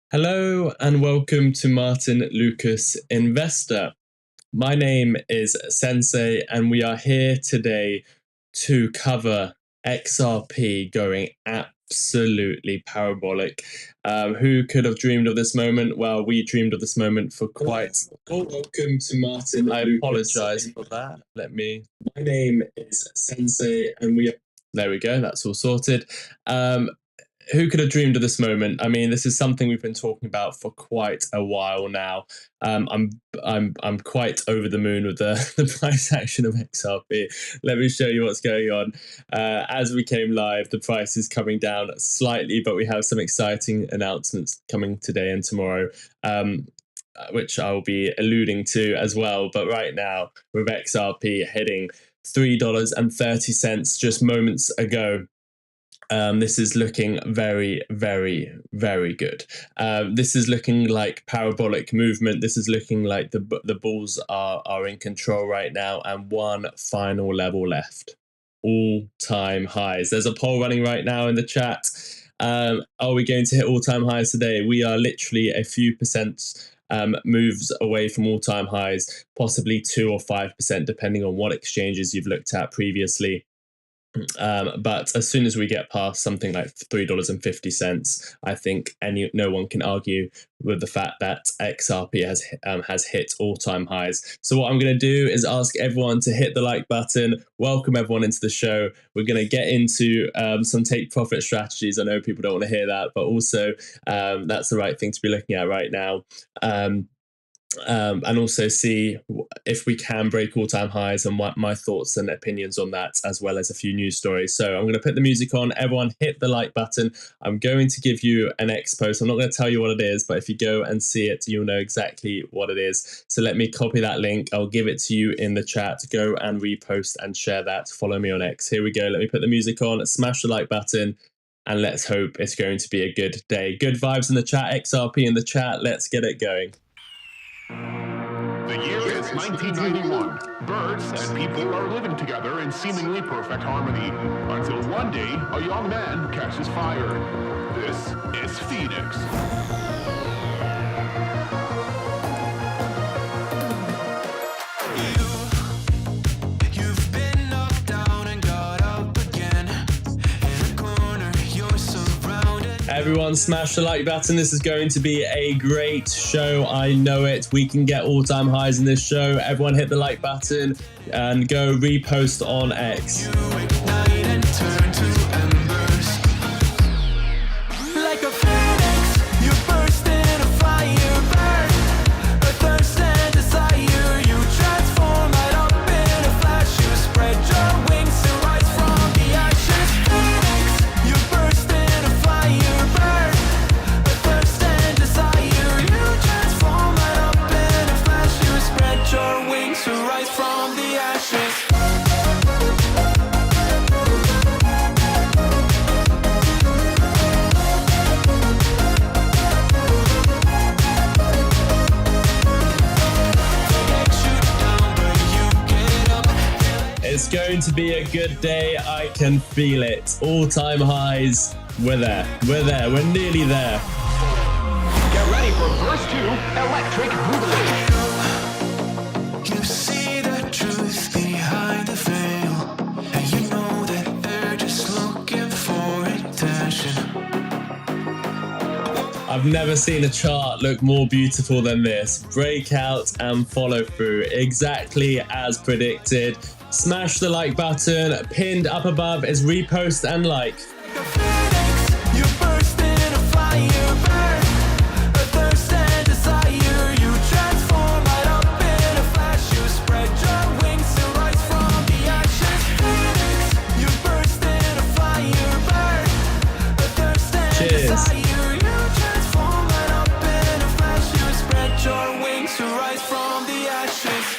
Hello and welcome to Martyn Lucas Investor. My name is Sensei and we are here today to cover XRP going absolutely parabolic. Who could have dreamed of this moment? Well, we dreamed of this moment for quite... Welcome to Martyn. I apologize for that. My name is Sensei and we are... There we go, that's all sorted. Who could have dreamed of this moment? I mean, this is something we've been talking about for quite a while now. I'm quite over the moon with the price action of XRP. Let me show you what's going on. As we came live, the price is coming down slightly, but we have some exciting announcements coming today and tomorrow, which I'll be alluding to as well. But right now, with XRP hitting $3.30 just moments ago, this is looking very, very, very good. This is looking like parabolic movement. This is looking like the bulls are in control right now, and one final level left. All-time highs. There's a poll running right now in the chat. Are we going to hit all-time highs today? We are literally a few percent moves away from all-time highs, possibly 2 or 5%, depending on what exchanges you've looked at previously. But as soon as we get past something like $3.50, I think no one can argue with the fact that XRP has hit all-time highs. So what I'm going to do is ask everyone to hit the like button, welcome everyone into the show. We're going to get into some take profit strategies. I know people don't want to hear that, but also that's the right thing to be looking at right now. And also see if we can break all-time highs and what my thoughts and opinions on that, as well as a few news stories. So I'm going to put the music on. Everyone hit the like button. I'm going to give you an X post. I'm not going to tell you what it is, but if you go and see it, you'll know exactly what it is. So let me copy that link. I'll give it to you in the chat. Go and repost and share that. Follow me on X. Here we go. Let me put the music on. Smash the like button. And let's hope it's going to be a good day. Good vibes in the chat. XRP in the chat. Let's get it going. The year is 1991. Birds and people are living together in seemingly perfect harmony, until one day a young man catches fire. This is Phoenix. You've been knocked down and got up again. In a corner, you're surrounded. Everyone smash the like button. This is going to be a great show. I know it. We can get all-time highs in this show. Everyone hit the like button and go repost on X. You ignite and turn to embers. Like a phoenix, you burst in a fire, burn. A thirst and desire, you transform right up in a flash. You spread your wings to rise from the ashes. Phoenix, you burst in a fire, burn. A thirst and desire, you transform right up in a flash. You spread your wings to rise from the ashes. It's going to be a good day. I can feel it. All-time highs. We're there. We're there. We're nearly there. Get ready for verse 2, Electric Boogaloo. You see the truth behind the veil, and you know that they're just looking for attention. I've never seen a chart look more beautiful than this. Breakout and follow through. Exactly as predicted. Smash the like button. Pinned up above is repost and like. Like a phoenix, you burst in a fire, burn. A thirst and desire, you transform right up in a flash. You spread your wings to rise from the ashes. Phoenix, you burst in a fire, burn. A thirst and desire, you transform right up in a flash. You spread your wings to rise from the ashes.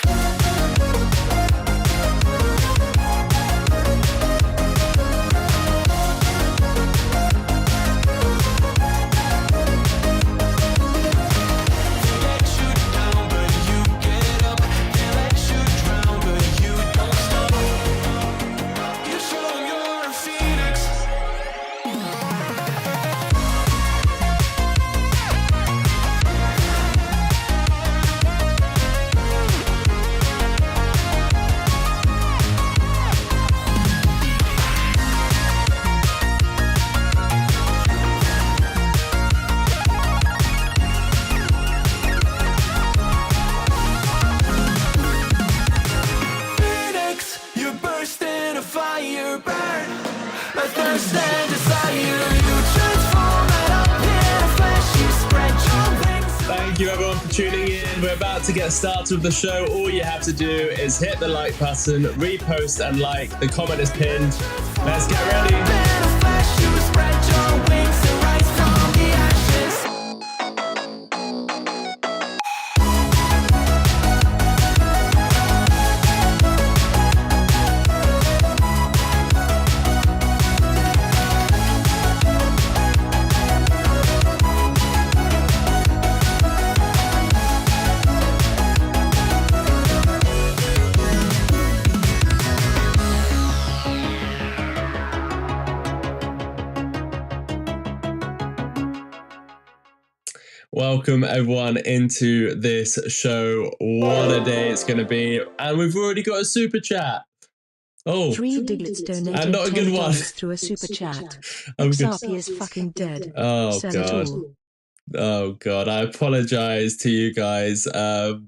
for tuning in. We're about to get started with the show. All you have to do is hit the like button, repost and like. The comment is pinned. Let's get ready. Welcome everyone into this show. What a day it's going to be. And we've already got a super chat. Oh, 3 Diglets donated and not a good one. through a super chat. I'm XRP is fucking dead. Oh Sell God. it all. Oh God. I apologize to you guys. I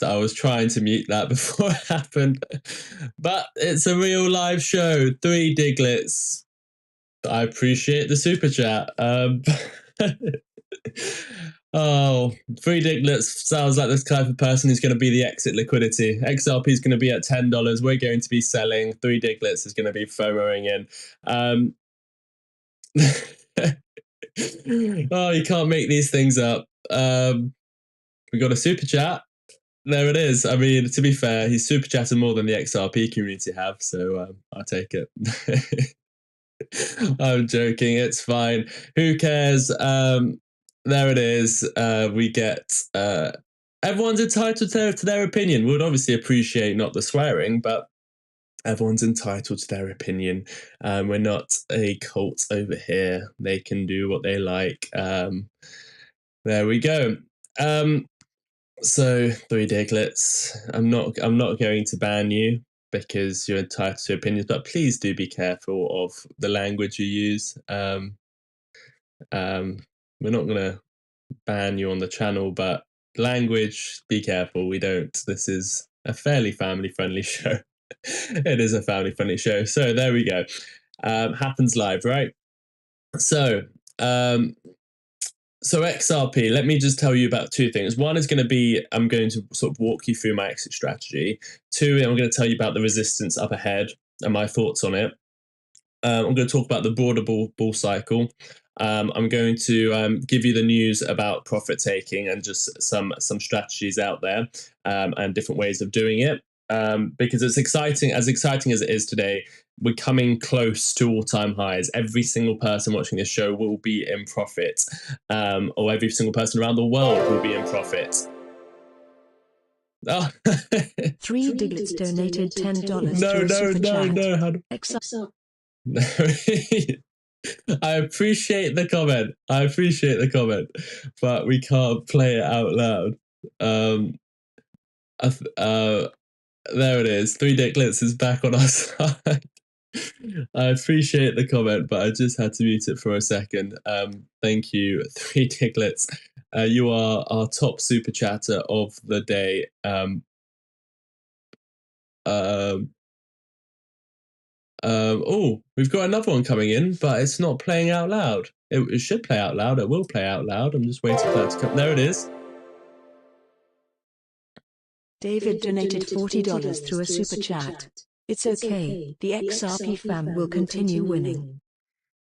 was trying to mute that before it happened. But it's a real live show. 3 Diglets. I appreciate the super chat. Oh, 3 Diglets sounds like this type of person who's going to be the exit liquidity. XRP is going to be at $10. We're going to be selling. 3 Diglets is going to be FOMOing in. Oh, you can't make these things up. We got a super chat. There it is. I mean, to be fair, he's super chatting more than the XRP community have, so I'll take it. I'm joking. It's fine. Who cares? There it is. We get everyone's entitled to their opinion. We would obviously appreciate not the swearing, but everyone's entitled to their opinion. We're not a cult over here. They can do what they like. There we go. So 3 Diglets. I'm not going to ban you because you're entitled to opinions, but please do be careful of the language you use. We're not going to ban you on the channel, but language, be careful. This is a fairly family-friendly show. It is a family-friendly show. So there we go. Happens live, right? So XRP, let me just tell you about 2 things. One is going to be, I'm going to sort of walk you through my exit strategy. 2, I'm going to tell you about the resistance up ahead and my thoughts on it. I'm going to talk about the broader bull cycle. I'm going to give you the news about profit taking and just some strategies out there and different ways of doing it. Because it's exciting as it is today. We're coming close to all-time highs. Every single person watching this show will be in profit, or every single person around the world will be in profit. Oh. 3 Diglets donated $10 No, through a super chat. no. How do... I appreciate the comment. But we can't play it out loud. There it is. 3 Diglets is back on our side. I appreciate the comment, but I just had to mute it for a second. Thank you, 3 Diglets. You are our top super chatter of the day. Oh, we've got another one coming in, but it's not playing out loud. It should play out loud. It will play out loud. I'm just waiting for that to come. There it is. David donated $40 through a super chat. It's okay. The XRP fam will continue winning.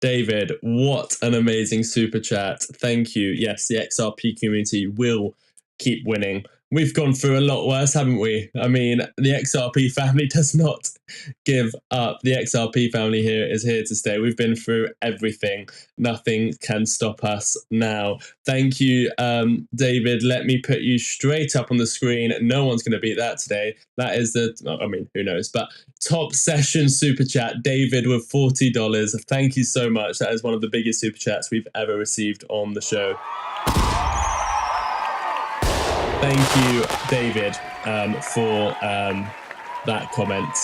David, what an amazing super chat. Thank you. Yes, the XRP community will keep winning. We've gone through a lot worse, haven't we? I mean, the XRP family does not give up. The XRP family here is here to stay. We've been through everything. Nothing can stop us now. Thank you, David. Let me put you straight up on the screen. No one's going to beat that today. That is I mean, who knows? But top session super chat, David with $40. Thank you so much. That is one of the biggest super chats we've ever received on the show. Thank you, David, for that comment.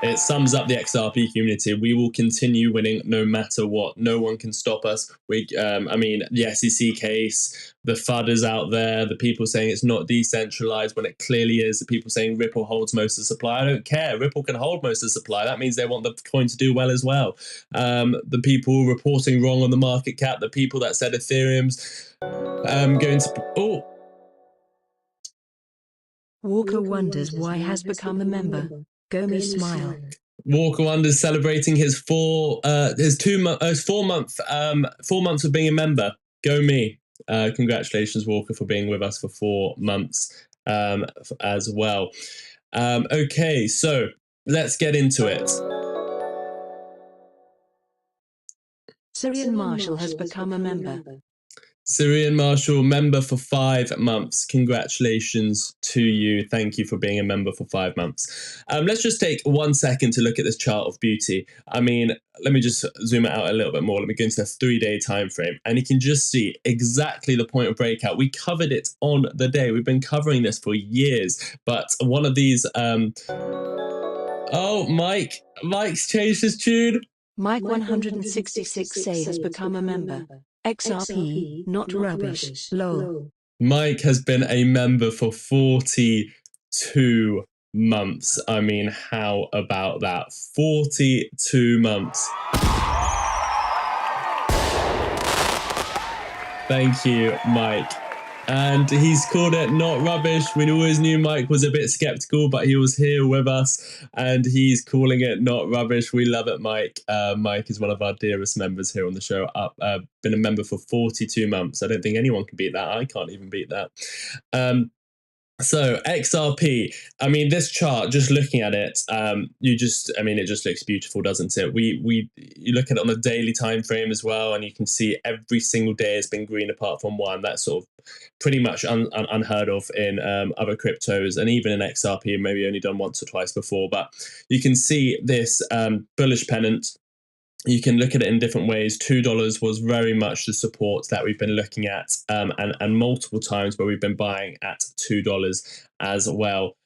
It sums up the XRP community. We will continue winning no matter what. No one can stop us. I mean, the SEC case, the FUDs out there, the people saying it's not decentralized when it clearly is, the people saying Ripple holds most of the supply. I don't care. Ripple can hold most of the supply. That means they want the coin to do well as well. The people reporting wrong on the market cap, the people that said Ethereum's going to... Oh, Walker wonders why has become a member. Go me smile. Walker Wonders celebrating his 4 months of being a member. Go me. Congratulations, Walker, for being with us for 4 months as well. Okay, so let's get into it. Syrian Marshall has become a member. Syrian Marshall, member for 5 months. Congratulations to you. Thank you for being a member for 5 months. Let's just take 1 second to look at this chart of beauty. I mean, let me just zoom it out a little bit more. Let me go into the 3-day time frame, and you can just see exactly the point of breakout. We covered it on the day. We've been covering this for years, but one of these oh, Mike's changed his tune. Mike 166A has become a member. XRP, not rubbish, lol. Mike has been a member for 42 months. I mean, how about that? 42 months. Thank you, Mike. And he's called it not rubbish. We always knew Mike was a bit skeptical, but he was here with us and he's calling it not rubbish. We love it, Mike. Mike is one of our dearest members here on the show. Been a member for 42 months. I don't think anyone can beat that. I can't even beat that. So XRP, I mean, this chart, just looking at it, it just looks beautiful, doesn't it? You look at it on a daily time frame as well, and you can see every single day has been green apart from one. That's sort of pretty much unheard of in other cryptos, and even in XRP, maybe only done once or twice before. But you can see this bullish pennant. You can look at it in different ways. $2 was very much the support that we've been looking at, and multiple times where we've been buying at $2 as well.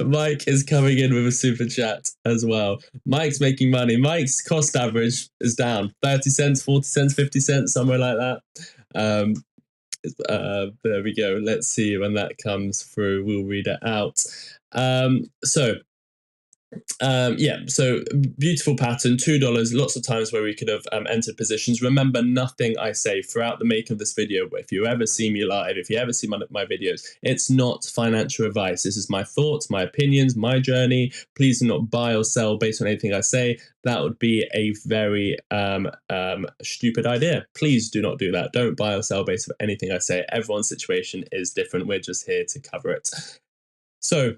Mike is coming in with a super chat as well. Mike's making money. Mike's cost average is down 30 cents, 40 cents, 50 cents, somewhere like that. There we go. Let's see when that comes through. We'll read it out. So beautiful pattern, $2, lots of times where we could have entered positions. Remember, nothing I say throughout the making of this video, but if you ever see me live, if you ever see my videos, it's not financial advice. This is my thoughts, my opinions, my journey. Please do not buy or sell based on anything I say. That would be a very stupid idea. Please do not do that. Don't buy or sell based on anything I say. Everyone's situation is different. We're just here to cover it. So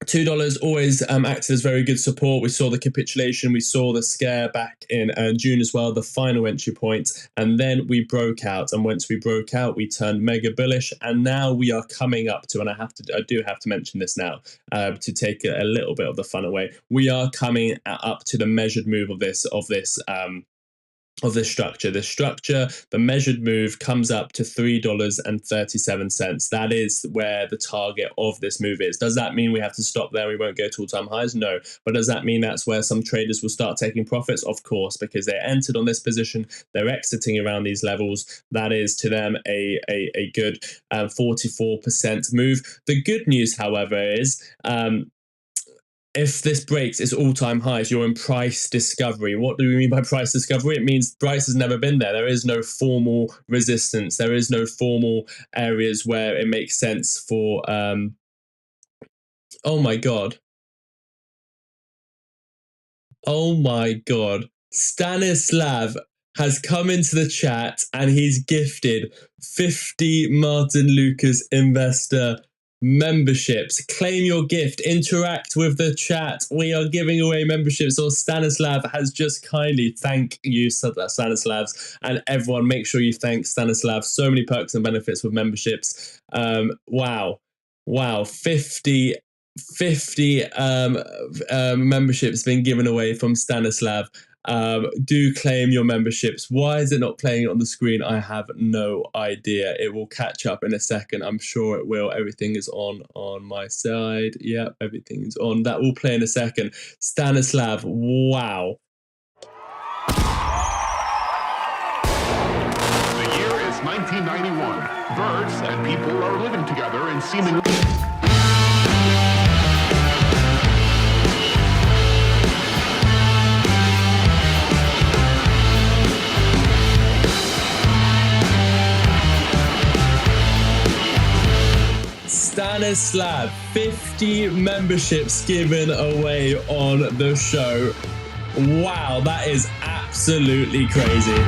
$2 always acted as very good support. We saw the capitulation, we saw the scare back in June as well, the final entry point, and then we broke out. And once we broke out, we turned mega bullish, and now we are coming up to, and I do have to mention this now to take a little bit of the fun away. We are coming up to the measured move of this structure. The structure, the measured move comes up to $3.37. That is where the target of this move is. Does that mean we have to stop there? We won't go to all-time highs? No. But does that mean that's where some traders will start taking profits? Of course, because they entered on this position, they're exiting around these levels. That is to them a good 44% move. The good news, however, is if this breaks its all-time highs, you're in price discovery. What do we mean by price discovery? It means price has never been there. There is no formal resistance. There is no formal areas where it makes sense for... Oh my God. Oh my God. Stanislav has come into the chat and he's gifted 50 Martyn Lucas investor memberships. Claim your gift, interact with the chat. We are giving away memberships, or Stanislav has just kindly, thank you Stanislavs, and everyone make sure you thank Stanislav. So many perks and benefits with memberships. Wow 50 memberships being given away from Stanislav. Do claim your memberships. Why is it not playing on the screen? I have no idea. It will catch up in a second. I'm sure it will. Everything is on my side. Yep, everything is on. That will play in a second. Stanislav, wow. The year is 1991. Birds and people are living together in seemingly... Stanislav, 50 memberships given away on the show. Wow, that is absolutely crazy.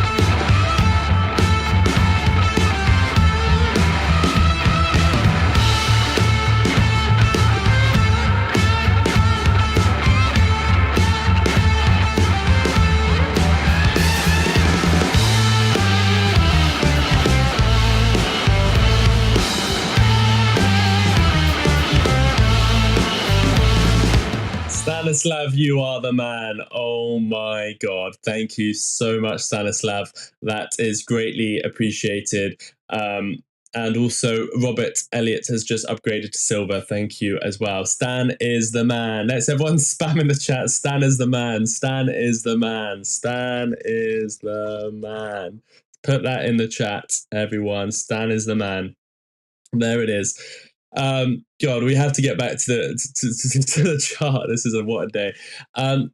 Stanislav, you are the man. Oh my God. Thank you so much, Stanislav. That is greatly appreciated. And also, Robert Elliott has just upgraded to silver. Thank you as well. Stan is the man. Let's everyone spam in the chat. Stan is the man. Stan is the man. Stan is the man. Put that in the chat, everyone. Stan is the man. There it is. God, we have to get back to the chart. This is what a day.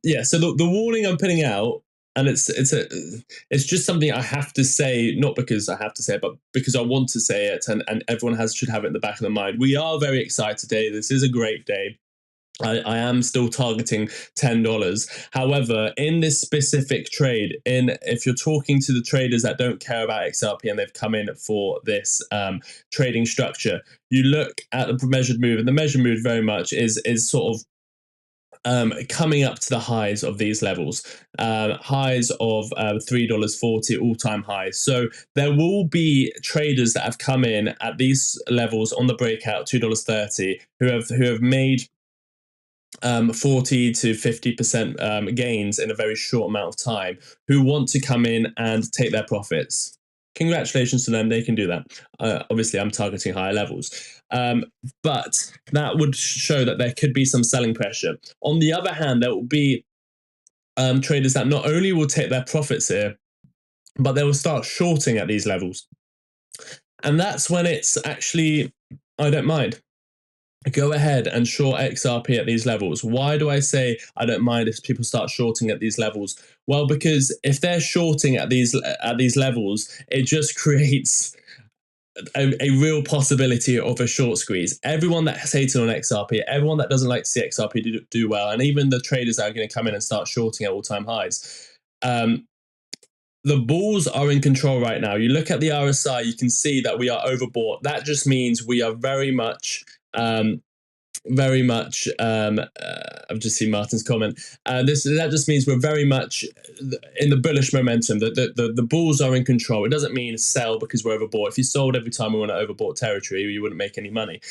Yeah. So the warning I'm putting out, and it's just something I have to say, not because I have to say it, but because I want to say it, and everyone should have it in the back of their mind. We are very excited today. This is a great day. I am still targeting $10. However, in this specific trade, if you're talking to the traders that don't care about XRP and they've come in for this trading structure, you look at the measured move, and the measured move very much is sort of coming up to the highs of these levels, highs of $3.40 all-time highs. So there will be traders that have come in at these levels on the breakout, $2.30, who have made 40 to 50% gains in a very short amount of time, who want to come in and take their profits. Congratulations to them, they can do that. Obviously, I'm targeting higher levels. But that would show that there could be some selling pressure. On the other hand, there will be traders that not only will take their profits here, but they will start shorting at these levels. And that's when it's actually, I don't mind. Go ahead and short XRP at these levels. Why do I say I don't mind if people start shorting at these levels? Well, because if they're shorting at these levels, it just creates a real possibility of a short squeeze. Everyone that's hating on XRP, everyone that doesn't like to see XRP do well, and even the traders that are going to come in and start shorting at all-time highs, the bulls are in control right now. You look at the RSI, you can see that we are overbought. That just means we are very much I've just seen Martyn's comment. That just means we're very much in the bullish momentum. The bulls are in control. It doesn't mean sell because we're overbought. If you sold every time we were in overbought territory, you wouldn't make any money.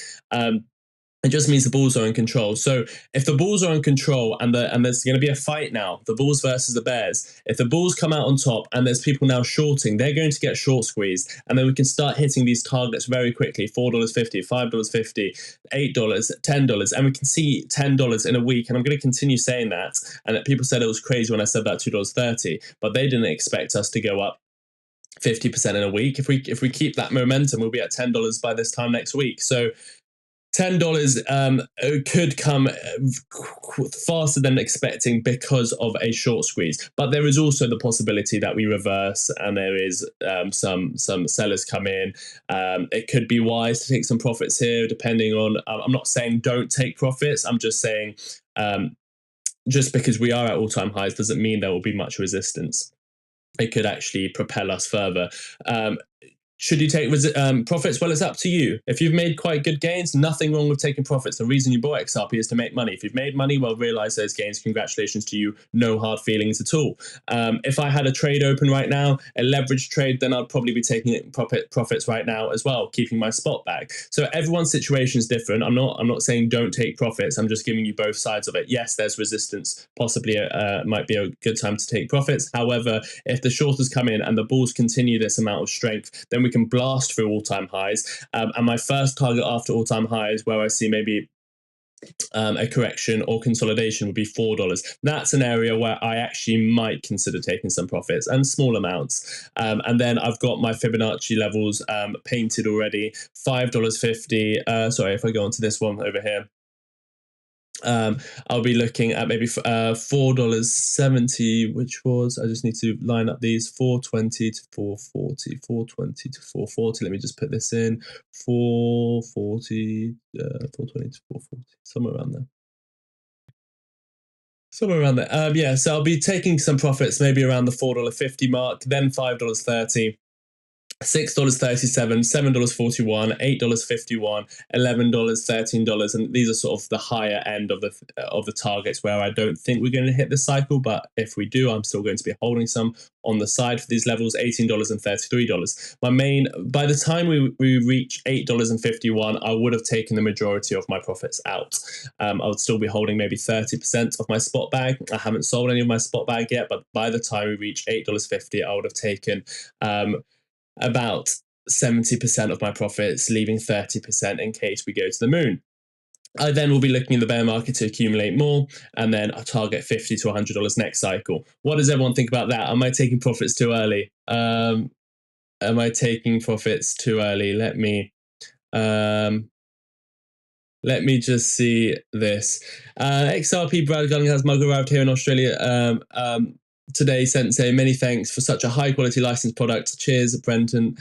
It just means the bulls are in control. So if the bulls are in control and there's going to be a fight now, the bulls versus the bears, if the bulls come out on top and there's people now shorting, they're going to get short squeezed. And then we can start hitting these targets very quickly, $4.50, $5.50, $8, $10. And we can see $10 in a week. And I'm going to continue saying that. And that people said it was crazy when I said that $2.30, but they didn't expect us to go up 50% in a week. If we keep that momentum, we'll be at $10 by this time next week. So $10 could come faster than expecting because of a short squeeze. But there is also the possibility that we reverse and there is some sellers come in. It could be wise to take some profits here, depending on, I'm not saying don't take profits. I'm just saying just because we are at all-time highs doesn't mean there will be much resistance. It could actually propel us further. Should you take profits? Well, it's up to you. If you've made quite good gains, nothing wrong with taking profits. The reason you bought XRP is to make money. If you've made money, well, realize those gains. Congratulations to you. No hard feelings at all. If I had a trade open right now, a leverage trade, then I'd probably be taking profits right now as well, keeping my spot back. So everyone's situation is different. I'm not saying don't take profits. I'm just giving you both sides of it. Yes, there's resistance. Possibly might be a good time to take profits. However, if the shorters come in and the bulls continue this amount of strength, then we can blast through all-time highs. And my first target after all-time highs, where I see maybe a correction or consolidation, would be $4. That's an area where I actually might consider taking some profits and small amounts. And then I've got my Fibonacci levels painted already. $5.50. Sorry, if I go on to this one over here. I'll be looking at maybe $4.70, which was, I just need to line up these, 420 to 440, 420 to 440. Let me just put this in, 440, 420 to 440, somewhere around there. Yeah, so I'll be taking some profits maybe around the $4.50 mark, then $5.30. $6.37, $7.41, $8.51, $11, $13, and these are sort of the higher end of the targets where I don't think we're going to hit this cycle, but if we do, I'm still going to be holding some on the side for these levels, $18 and $33. By the time we reach $8.51, I would have taken the majority of my profits out. I would still be holding maybe 30% of my spot bag. I haven't sold any of my spot bag yet, but by the time we reach $8.50, I would have taken about 70% of my profits, leaving 30% in case we go to the moon. I then will be looking in the bear market to accumulate more, and then I target $50 to $100 next cycle. What does everyone think about that? Am I taking profits too early? Let me just see this. XRP Brad Gunning has mug arrived here in Australia today. Sensei, many thanks for such a high quality licensed product. Cheers, Brenton,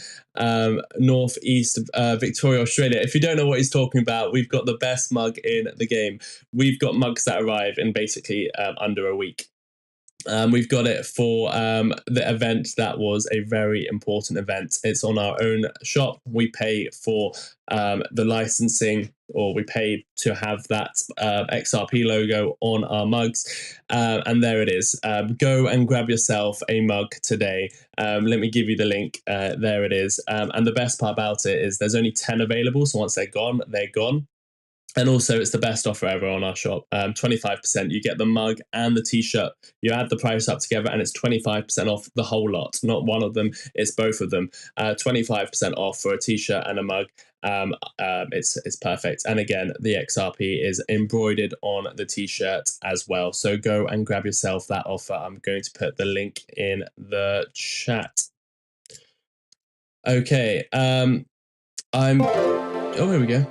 Northeast Victoria, Australia. If you don't know what he's talking about, we've got the best mug in the game. We've got mugs that arrive in basically under a week. We've got it for the event that was a very important event. It's on our own shop. We pay for the licensing, or we pay to have that XRP logo on our mugs. And there it is. Go and grab yourself a mug today. Let me give you the link. There it is. And the best part about it is there's only 10 available. So once they're gone, they're gone. And also, it's the best offer ever on our shop. 25%. You get the mug and the t-shirt. You add the price up together, and it's 25% off the whole lot. Not one of them, it's both of them. 25% off for a t-shirt and a mug. It's perfect. And again, the XRP is embroidered on the t-shirt as well. So go and grab yourself that offer. I'm going to put the link in the chat. Okay. Oh, here we go.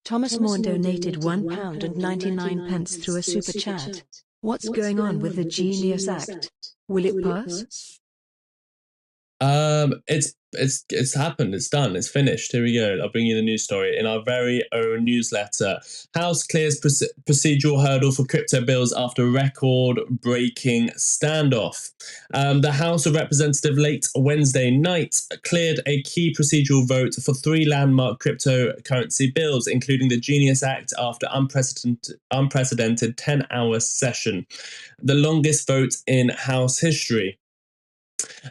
Thomas Moore donated £1.99 through a super chat. What's going on with the Genius Act? Will it pass? It's happened. It's done. It's finished. Here we go. I'll bring you the news story in our very own newsletter. House clears procedural hurdle for crypto bills after record-breaking standoff. The House of Representatives late Wednesday night cleared a key procedural vote for 3 landmark cryptocurrency bills, including the Genius Act, after unprecedented 10-hour session, the longest vote in House history.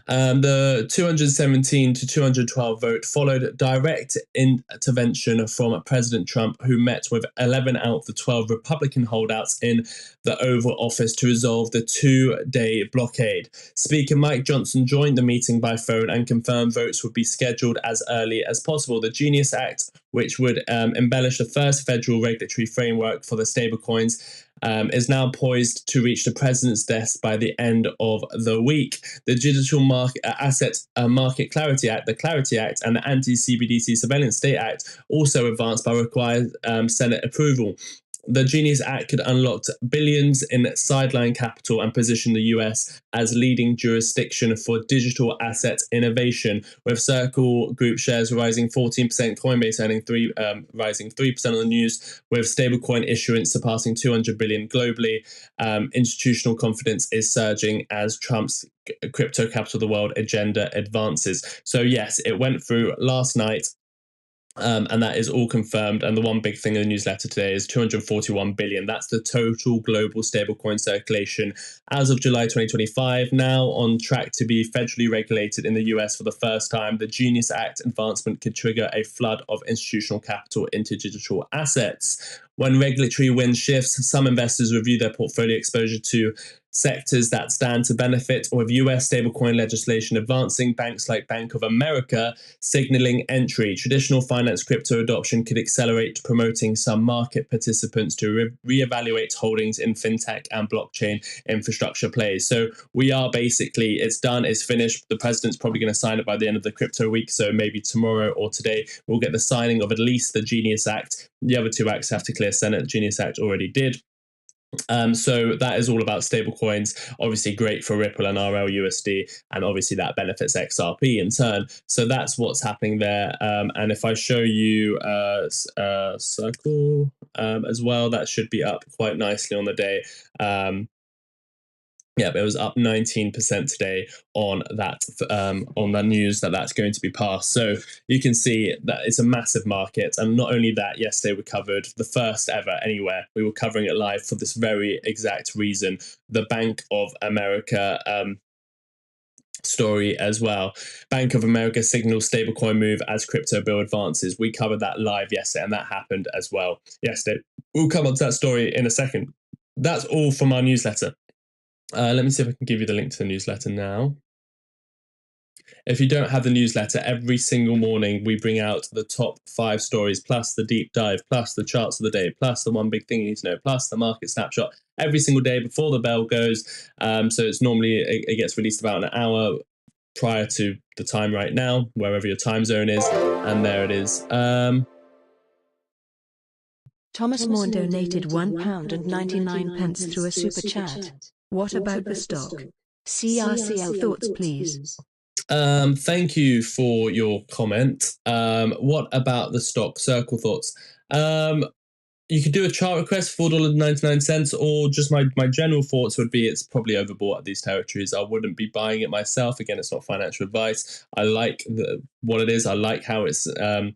The 217 to 212 vote followed direct intervention from President Trump, who met with 11 out of the 12 Republican holdouts in the Oval Office to resolve the 2-day blockade. Speaker Mike Johnson joined the meeting by phone and confirmed votes would be scheduled as early as possible. The Genius Act, which would embellish the first federal regulatory framework for the stablecoins, is now poised to reach the president's desk by the end of the week. The Digital Asset Market Clarity Act, the Clarity Act, and the Anti-CBDC Surveillance State Act also advanced by required Senate approval. The Genius Act could unlock billions in sideline capital and position the US as leading jurisdiction for digital asset innovation, with Circle Group shares rising 14%, Coinbase rising 3% on the news, with stablecoin issuance surpassing 200 billion globally. Institutional confidence is surging as Trump's crypto capital of the world agenda advances. So yes, it went through last night. And that is all confirmed. And the one big thing in the newsletter today is 241 billion. That's the total global stablecoin circulation as of July 2025, now on track to be federally regulated in the US for the first time. The Genius Act advancement could trigger a flood of institutional capital into digital assets. When regulatory wind shifts, some investors review their portfolio exposure to sectors that stand to benefit, or with US stablecoin legislation advancing, banks like Bank of America signaling entry, traditional finance crypto adoption could accelerate, promoting some market participants to reevaluate holdings in fintech and blockchain infrastructure plays. So we are basically, it's done, it's finished. The president's probably going to sign it by the end of the crypto week. So maybe tomorrow or today, we'll get the signing of at least the Genius Act. The other two acts have to clear Senate. The Genius Act already did. So that is all about stablecoins. Obviously great for Ripple and RLUSD, and obviously that benefits XRP in turn. So that's what's happening there. And if I show you Circle as well, that should be up quite nicely on the day. Yeah, it was up 19% today on the news that that's going to be passed. So you can see that it's a massive market. And not only that, yesterday we covered the first ever anywhere. We were covering it live for this very exact reason. The Bank of America story as well. Bank of America signals stablecoin move as crypto bill advances. We covered that live yesterday, and that happened as well yesterday. We'll come on to that story in a second. That's all from our newsletter. Let me see if I can give you the link to the newsletter now. If you don't have the newsletter, every single morning we bring out the top 5 stories, plus the deep dive, plus the charts of the day, plus the one big thing you need to know, plus the market snapshot every single day before the bell goes. So it's normally, it gets released about an hour prior to the time right now, wherever your time zone is. And there it is. Thomas Moore donated £1.99 through a super chat. What about the stock? CRCL thoughts, please. Thank you for your comment. What about the stock? Circle thoughts. You could do a chart request, $4.99, or just my general thoughts would be it's probably overbought at these territories. I wouldn't be buying it myself. Again, it's not financial advice. I like what it is. I like how it's how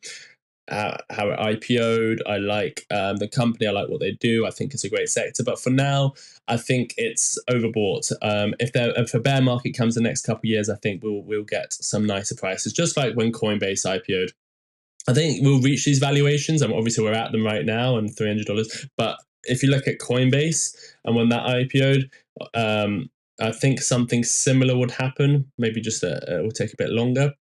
it IPO'd. I like the company. I like what they do. I think it's a great sector. But for now, I think it's overbought. If a bear market comes the next couple of years, I think we'll get some nicer prices. Just like when Coinbase IPO'd. I think we'll reach these valuations, and obviously we're at them right now, and $300. But if you look at Coinbase and when that IPO'd, I think something similar would happen. Maybe just it will take a bit longer,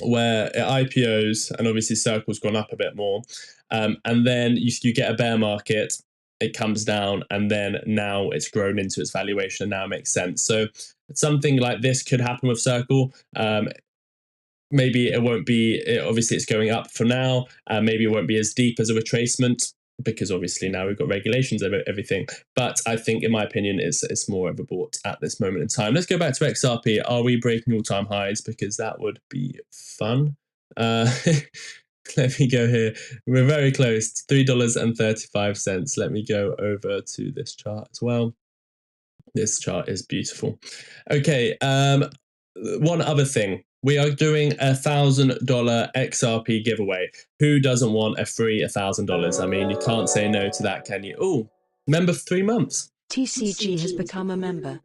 where it IPOs and obviously Circle's gone up a bit more, and then you get a bear market, it comes down, and then now it's grown into its valuation, and now it makes sense. So something like this could happen with Circle. Maybe it won't be, obviously it's going up for now. Maybe it won't be as deep as a retracement, because obviously now we've got regulations over everything. But I think, in my opinion, it's more overbought at this moment in time. Let's go back to XRP. Are we breaking all-time highs? Because that would be fun. Let me go here. We're very close, $3.35. Let me go over to this chart as well. This chart is beautiful. Okay, one other thing. We are doing a $1,000 XRP giveaway. Who doesn't want a free $1,000? I mean, you can't say no to that, can you? Oh, member for 3 months. TCG has become a member.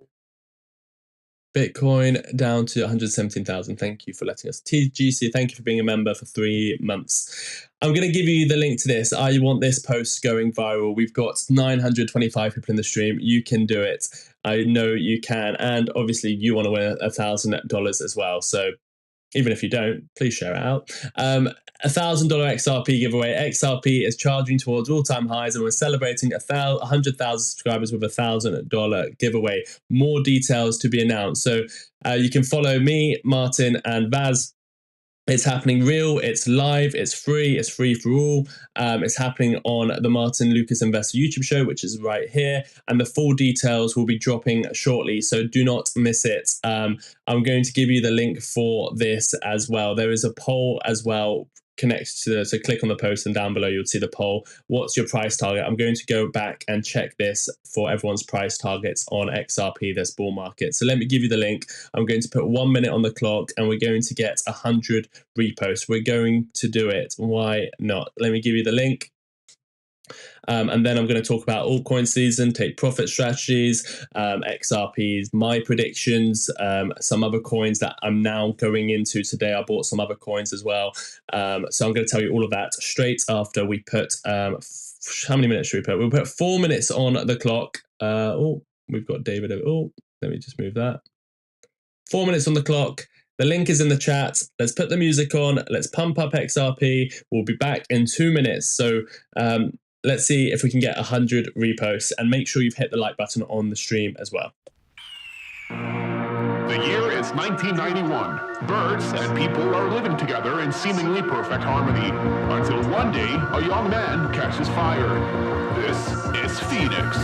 Bitcoin down to 117,000. Thank you for letting us. TGC, thank you for being a member for 3 months. I'm going to give you the link to this. I want this post going viral. We've got 925 people in the stream. You can do it. I know you can. And obviously you want to win $1,000 as well. So even if you don't, please share it out. $1,000 XRP giveaway. XRP is charging towards all-time highs, and we're celebrating 100,000 subscribers with $1,000 giveaway. More details to be announced. So you can follow me, Martyn, and Vaz. It's happening real, it's live, it's free for all. It's happening on the Martyn Lucas Investor YouTube show, which is right here. And the full details will be dropping shortly, so do not miss it. I'm going to give you the link for this as well. There is a poll as well connected to the, so click on the post, and down below you'll see the poll. What's your price target? I'm going to go back and check this for everyone's price targets on XRP this bull market. So let me give you the link. I'm going to put 1 minute on the clock, and we're going to get 100 reposts. We're going to do it. Why not? Let me give you the link. And then I'm going to talk about altcoin season, take profit strategies, XRPs, my predictions, some other coins that I'm now going into today. I bought some other coins as well. So I'm going to tell you all of that straight after we put, how many minutes should we put? We'll put 4 minutes on the clock. we've got David. Oh, let me just move that. 4 minutes on the clock. The link is in the chat. Let's put the music on. Let's pump up XRP. We'll be back in 2 minutes. So let's see if we can get 100 reposts, and make sure you've hit the like button on the stream as well. The year is 1991. Birds and people are living together in seemingly perfect harmony, until one day a young man catches fire. This is Phoenix.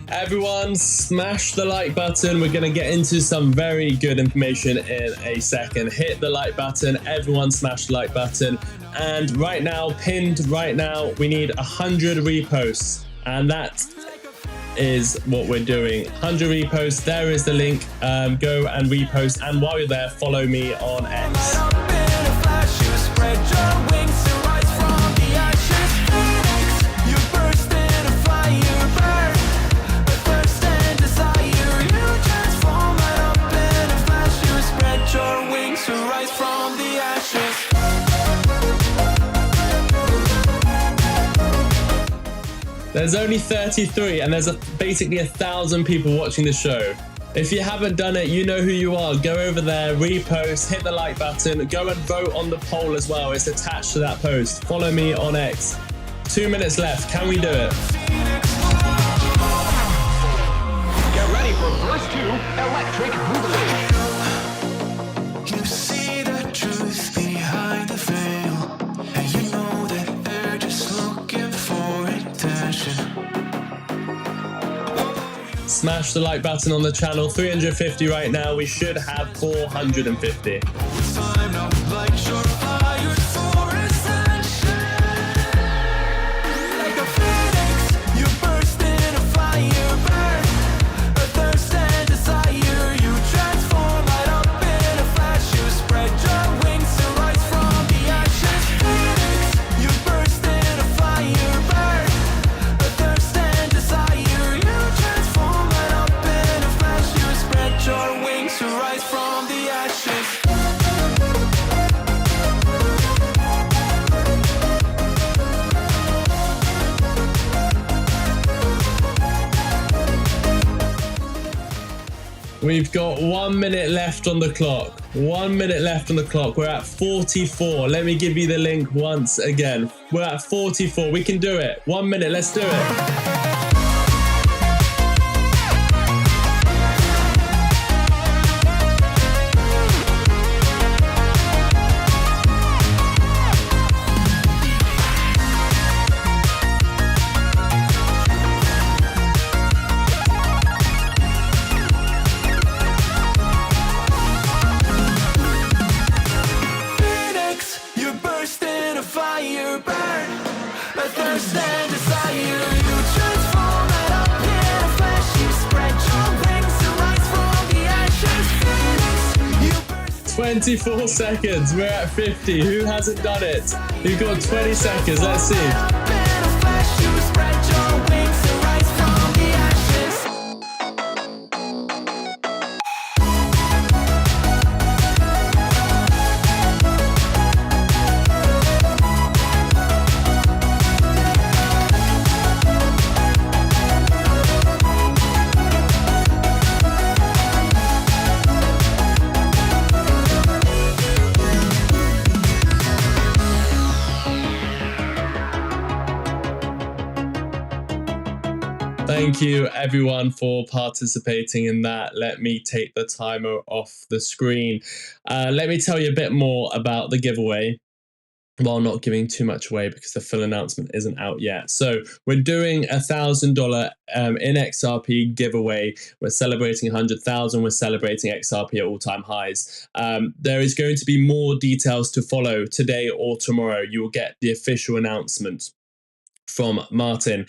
Everyone, smash the like button. We're going to get into some very good information in a second. Hit the like button. Everyone smash the like button. And right now, pinned right now, we need 100 reposts. And that is what we're doing. 100 reposts. There is the link. Go and repost. And while you're there, follow me on X. There's only 33, and there's basically 1,000 people watching the show. If you haven't done it, you know who you are. Go over there, repost, hit the like button, go and vote on the poll as well. It's attached to that post. Follow me on X. 2 minutes left. Can we do it? Get ready for verse 2, Electric Boogaloo. You see the truth behind the veil, and you know that they're just looking for attention. Smash the like button on the channel. 350 right now. We should have 450. It's time now, light your fires for ascension. Like a phoenix, you burst in a fire, burn a thirst and desire. You transform right up in a flash. You spread your wings to rise from the ashes. Phoenix, you burst in a fire, burn a thirst and desire. You transform right up in a flash. You spread your wings to rise from the ashes. We've got 1 minute left on the clock. 1 minute left on the clock. We're at 44. Let me give you the link once again. We're at 44. We can do it. 1 minute. Let's do it. 24 seconds. We're at 50. Who hasn't done it? You've got 20 seconds. Let's see. Thank you everyone for participating in that. Let me take the timer off the screen. Let me tell you a bit more about the giveaway, while not giving too much away because the full announcement isn't out yet. So we're doing $1,000 in XRP giveaway. We're celebrating 100,000. We're celebrating XRP at all-time highs. There is going to be more details to follow today or tomorrow. You will get the official announcement from Martyn.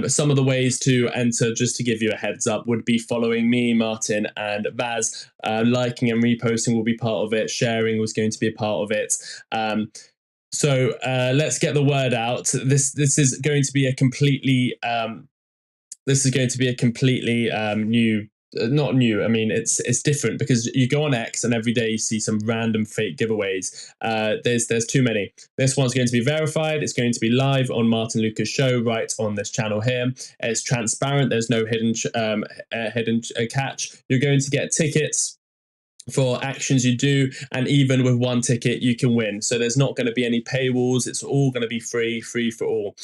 Some of the ways to enter, just to give you a heads up, would be following me, Martyn, and Vaz. Liking and reposting will be part of it. Sharing was going to be a part of it. So let's get the word out. This is going to be a completely new not new. I mean, it's different because you go on X and every day you see some random fake giveaways. There's too many. This one's going to be verified. It's going to be live on Martyn Lucas' show right on this channel here. It's transparent. There's no hidden catch. You're going to get tickets for actions you do, and even with one ticket you can win. So there's not going to be any paywalls. It's all going to be free for all.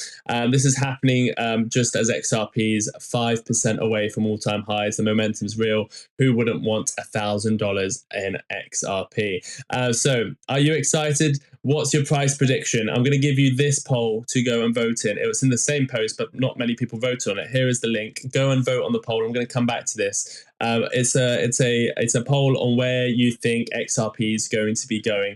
This is happening just as XRP is 5% away from all-time highs. The momentum's real. Who wouldn't want $1,000 in XRP? So are you excited? What's your price prediction? I'm going to give you this poll to go and vote in. It was in the same post, but not many people voted on it. Here is the link. Go and vote on the poll. I'm going to come back to this. It's a poll on where you think XRP is going to be going.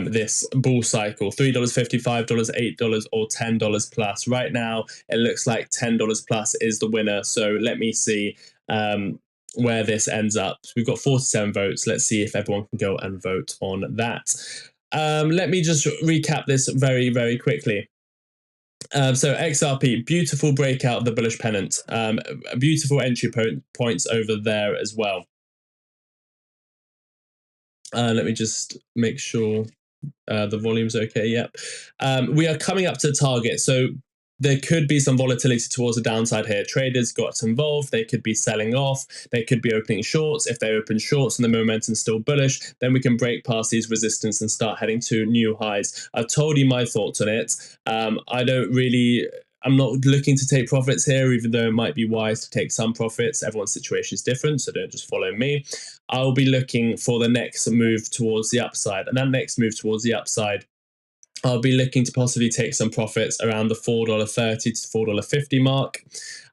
This bull cycle, $3, $55, $8, or $10 plus. Right now, it looks like $10 plus is the winner. So let me see where this ends up. So we've got 47 votes. Let's see if everyone can go and vote on that. Let me just recap this very, very quickly. So XRP, beautiful breakout of the bullish pennant, beautiful entry points over there as well. Let me just make sure the volume's okay. Yep. We are coming up to the target. So there could be some volatility towards the downside here. Traders got involved. They could be selling off. They could be opening shorts. If they open shorts and the momentum's still bullish, then we can break past these resistance and start heading to new highs. I've told you my thoughts on it. I'm not looking to take profits here, even though it might be wise to take some profits. Everyone's situation is different, so don't just follow me. I'll be looking for the next move towards the upside. And that next move towards the upside, I'll be looking to possibly take some profits around the $4.30 to $4.50 mark.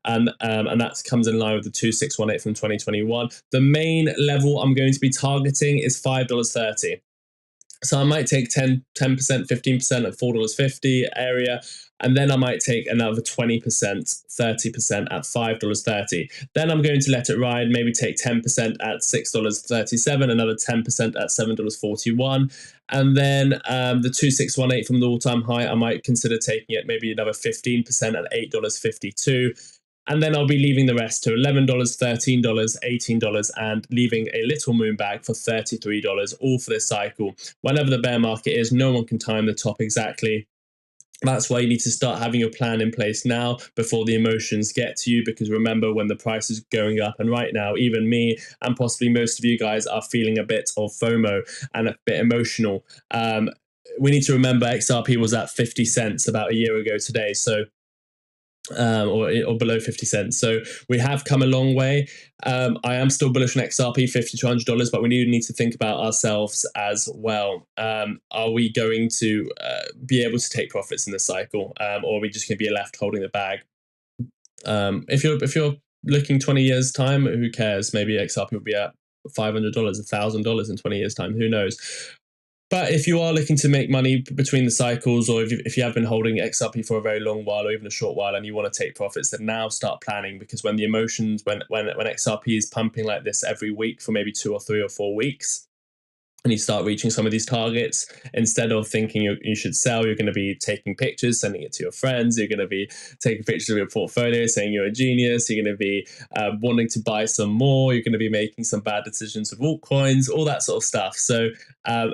And that comes in line with the 2618 from 2021. The main level I'm going to be targeting is $5.30. So I might take 10%, 15% at $4.50 area, and then I might take another 20%, 30% at $5.30. Then I'm going to let it ride, maybe take 10% at $6.37, another 10% at $7.41. And then the 2618 from the all-time high, I might consider taking it maybe another 15% at $8.52. And then I'll be leaving the rest to $11, $13, $18, and leaving a little moon bag for $33, all for this cycle. Whenever the bear market is, no one can time the top exactly. That's why you need to start having your plan in place now before the emotions get to you, because remember, when the price is going up, and right now, even me and possibly most of you guys are feeling a bit of FOMO and a bit emotional. We need to remember XRP was at 50 cents about a year ago today. So or below 50 cents. So we have come a long way. I am still bullish on XRP, $50 to $100, but we do need to think about ourselves as well. Are we going to be able to take profits in this cycle, or are we just going to be left holding the bag? If you're looking 20 years time, who cares? Maybe XRP will be at $500, $1,000 in 20 years time. Who knows? But if you are looking to make money between the cycles, or if you have been holding XRP for a very long while or even a short while and you want to take profits, then now start planning, because when the emotions, when XRP is pumping like this every week for maybe 2 or 3 or 4 weeks, and you start reaching some of these targets, instead of thinking you should sell, you're going to be taking pictures, sending it to your friends. You're going to be taking pictures of your portfolio, saying you're a genius. You're going to be wanting to buy some more. You're going to be making some bad decisions with altcoins, all that sort of stuff. So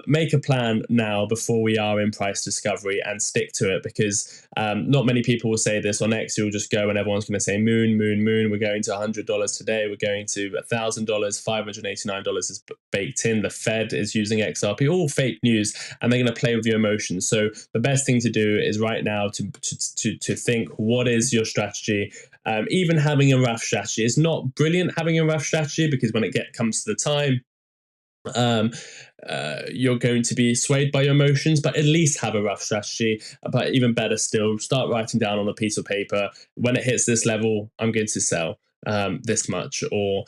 make a plan now before we are in price discovery, and stick to it, because not many people will say this on X. You'll just go and everyone's going to say moon, moon, moon. We're going to $100 today. We're going to $1,000. $589 is baked in. The Fed is using XRP, all fake news, and they're going to play with your emotions. So the best thing to do is right now to think, what is your strategy? Even having a rough strategy is not brilliant. Having a rough strategy, because when it comes to the time, you're going to be swayed by your emotions, but at least have a rough strategy. But even better still, start writing down on a piece of paper, when it hits this level, I'm going to sell this much, or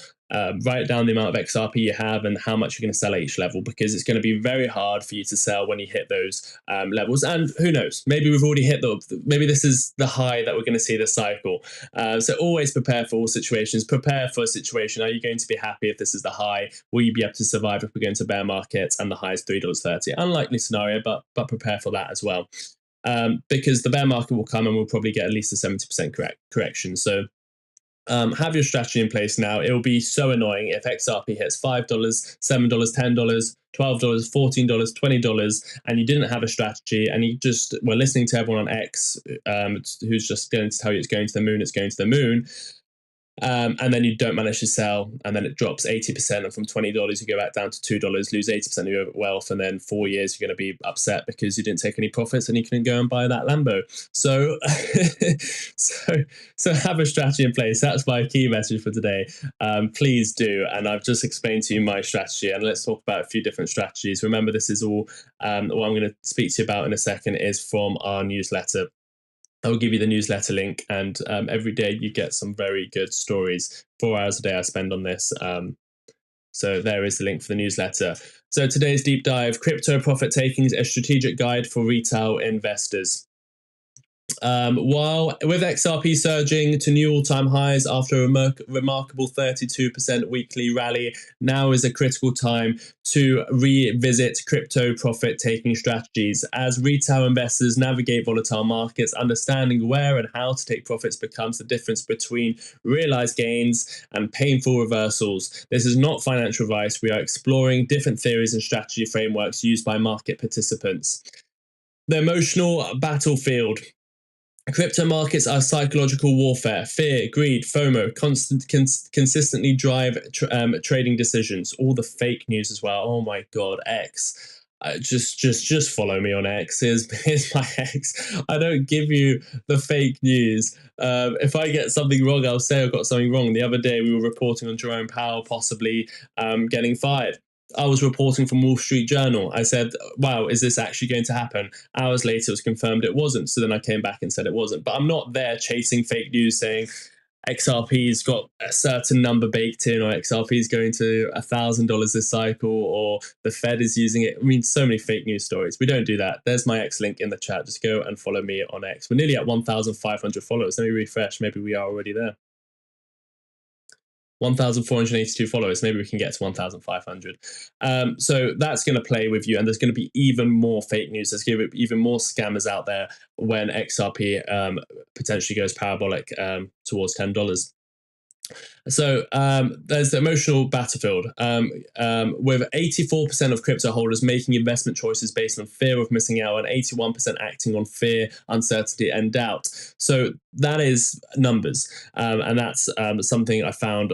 write down the amount of XRP you have and how much you're going to sell at each level, because it's going to be very hard for you to sell when you hit those levels. And who knows, maybe we've already hit maybe this is the high that we're going to see this cycle. So always prepare for all situations. Prepare for a situation. Are you going to be happy if this is the high? Will you be able to survive if we go into bear markets and the high is $3.30? Unlikely scenario, but prepare for that as well, because the bear market will come and we'll probably get at least a 70% correction. So have your strategy in place now. It will be so annoying if XRP hits $5, $7, $10, $12, $14, $20, and you didn't have a strategy, and you just were listening to everyone on X, who's just going to tell you it's going to the moon, it's going to the moon. And then you don't manage to sell, and then it drops 80%, and from $20 you go back down to $2, lose 80% of your wealth, and then 4 years you're going to be upset because you didn't take any profits and you couldn't go and buy that Lambo. So so have a strategy in place. That's my key message for today. Please do. And I've just explained to you my strategy, and let's talk about a few different strategies. Remember, this is all what I'm going to speak to you about in a second is from our newsletter. I'll give you the newsletter link, and every day you get some very good stories. 4 hours a day I spend on this. So there is the link for the newsletter. So today's deep dive, crypto profit takings, a strategic guide for retail investors. While with XRP surging to new all-time highs after a remarkable 32% weekly rally, now is a critical time to revisit crypto profit-taking strategies. As retail investors navigate volatile markets, understanding where and how to take profits becomes the difference between realized gains and painful reversals. This is not financial advice. We are exploring different theories and strategy frameworks used by market participants. The emotional battlefield. Crypto markets are psychological warfare. Fear, greed, FOMO consistently drive trading decisions. All the fake news as well. Oh my God, X. Just follow me on X. Here's my X. I don't give you the fake news. If I get something wrong, I'll say I got something wrong. The other day we were reporting on Jerome Powell possibly getting fired. I was reporting from Wall Street Journal. I said, wow, is this actually going to happen? Hours later, it was confirmed it wasn't. So then I came back and said it wasn't. But I'm not there chasing fake news saying XRP's got a certain number baked in, or XRP's going to $1,000 this cycle, or the Fed is using it. I mean, so many fake news stories. We don't do that. There's my X link in the chat. Just go and follow me on X. We're nearly at 1,500 followers. Let me refresh. Maybe we are already there. 1,482 followers. Maybe we can get to 1,500. So that's going to play with you, and there's going to be even more fake news. There's going to be even more scammers out there when XRP potentially goes parabolic towards $10. So there's the emotional battlefield with 84% of crypto holders making investment choices based on fear of missing out, and 81% acting on fear, uncertainty, and doubt. So that is numbers, and that's something I found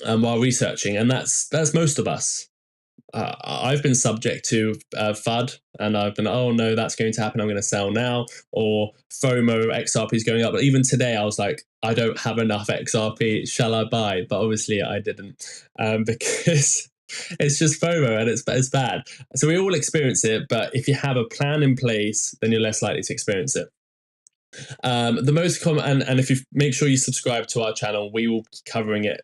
while researching, and that's most of us. I've been subject to FUD, and I've been, oh no, that's going to happen, I'm going to sell now, or FOMO, XRP is going up. But even today I was like, I don't have enough XRP, shall I buy? But obviously I didn't, because it's just FOMO and it's bad. So we all experience it, but if you have a plan in place, then you're less likely to experience it. The most common, and if you make sure you subscribe to our channel, we will be covering it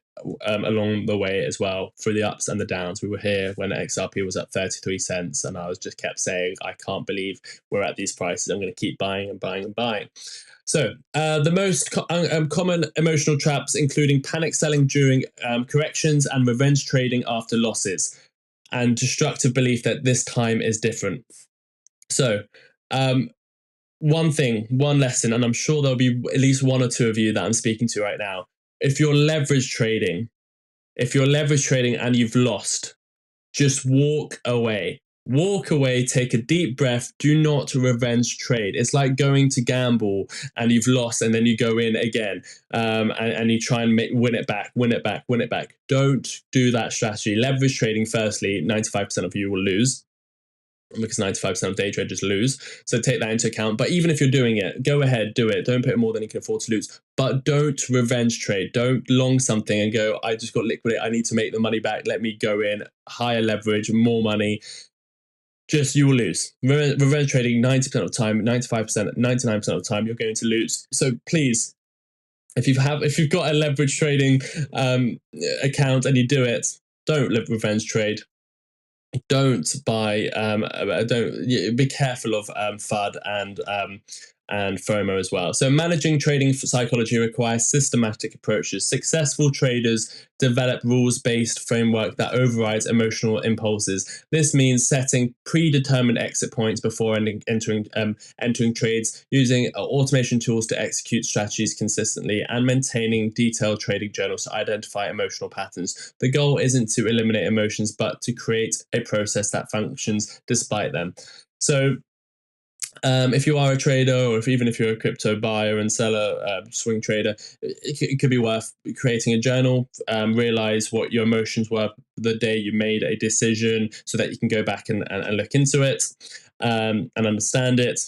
along the way as well, through the ups and the downs. We were here when XRP was at 33 cents, and I was just kept saying, I can't believe we're at these prices. I'm going to keep buying and buying and buying. So the most common emotional traps, including panic selling during corrections and revenge trading after losses, and destructive belief that this time is different. So one lesson, and I'm sure there'll be at least one or two of you that I'm speaking to right now. If you're leverage trading and you've lost, just walk away. Walk away, take a deep breath. Do not revenge trade. It's like going to gamble and you've lost, and then you go in again and you try and win it back. Don't do that strategy. Leverage trading, firstly, 95% of you will lose, because 95% of day traders lose. So take that into account. But even if you're doing it, go ahead, do it. Don't put more than you can afford to lose. But don't revenge trade. Don't long something and go, I just got liquidated, I need to make the money back. Let me go in, higher leverage, more money. Just, you will lose. Revenge trading, 90% of the time, 95%, 99% of the time, you're going to lose. So please, if you've got a leverage trading account and you do it, don't revenge trade. Don't buy. Don't be careful of FUD and and FOMO as well. So managing trading psychology requires systematic approaches. Successful traders develop rules-based framework that overrides emotional impulses. This means setting predetermined exit points before entering trades, using automation tools to execute strategies consistently, and maintaining detailed trading journals to identify emotional patterns. The goal isn't to eliminate emotions, but to create a process that functions despite them. So if you are a trader, or even if you're a crypto buyer and seller, swing trader, it could be worth creating a journal, realize what your emotions were the day you made a decision, so that you can go back and look into it and understand it.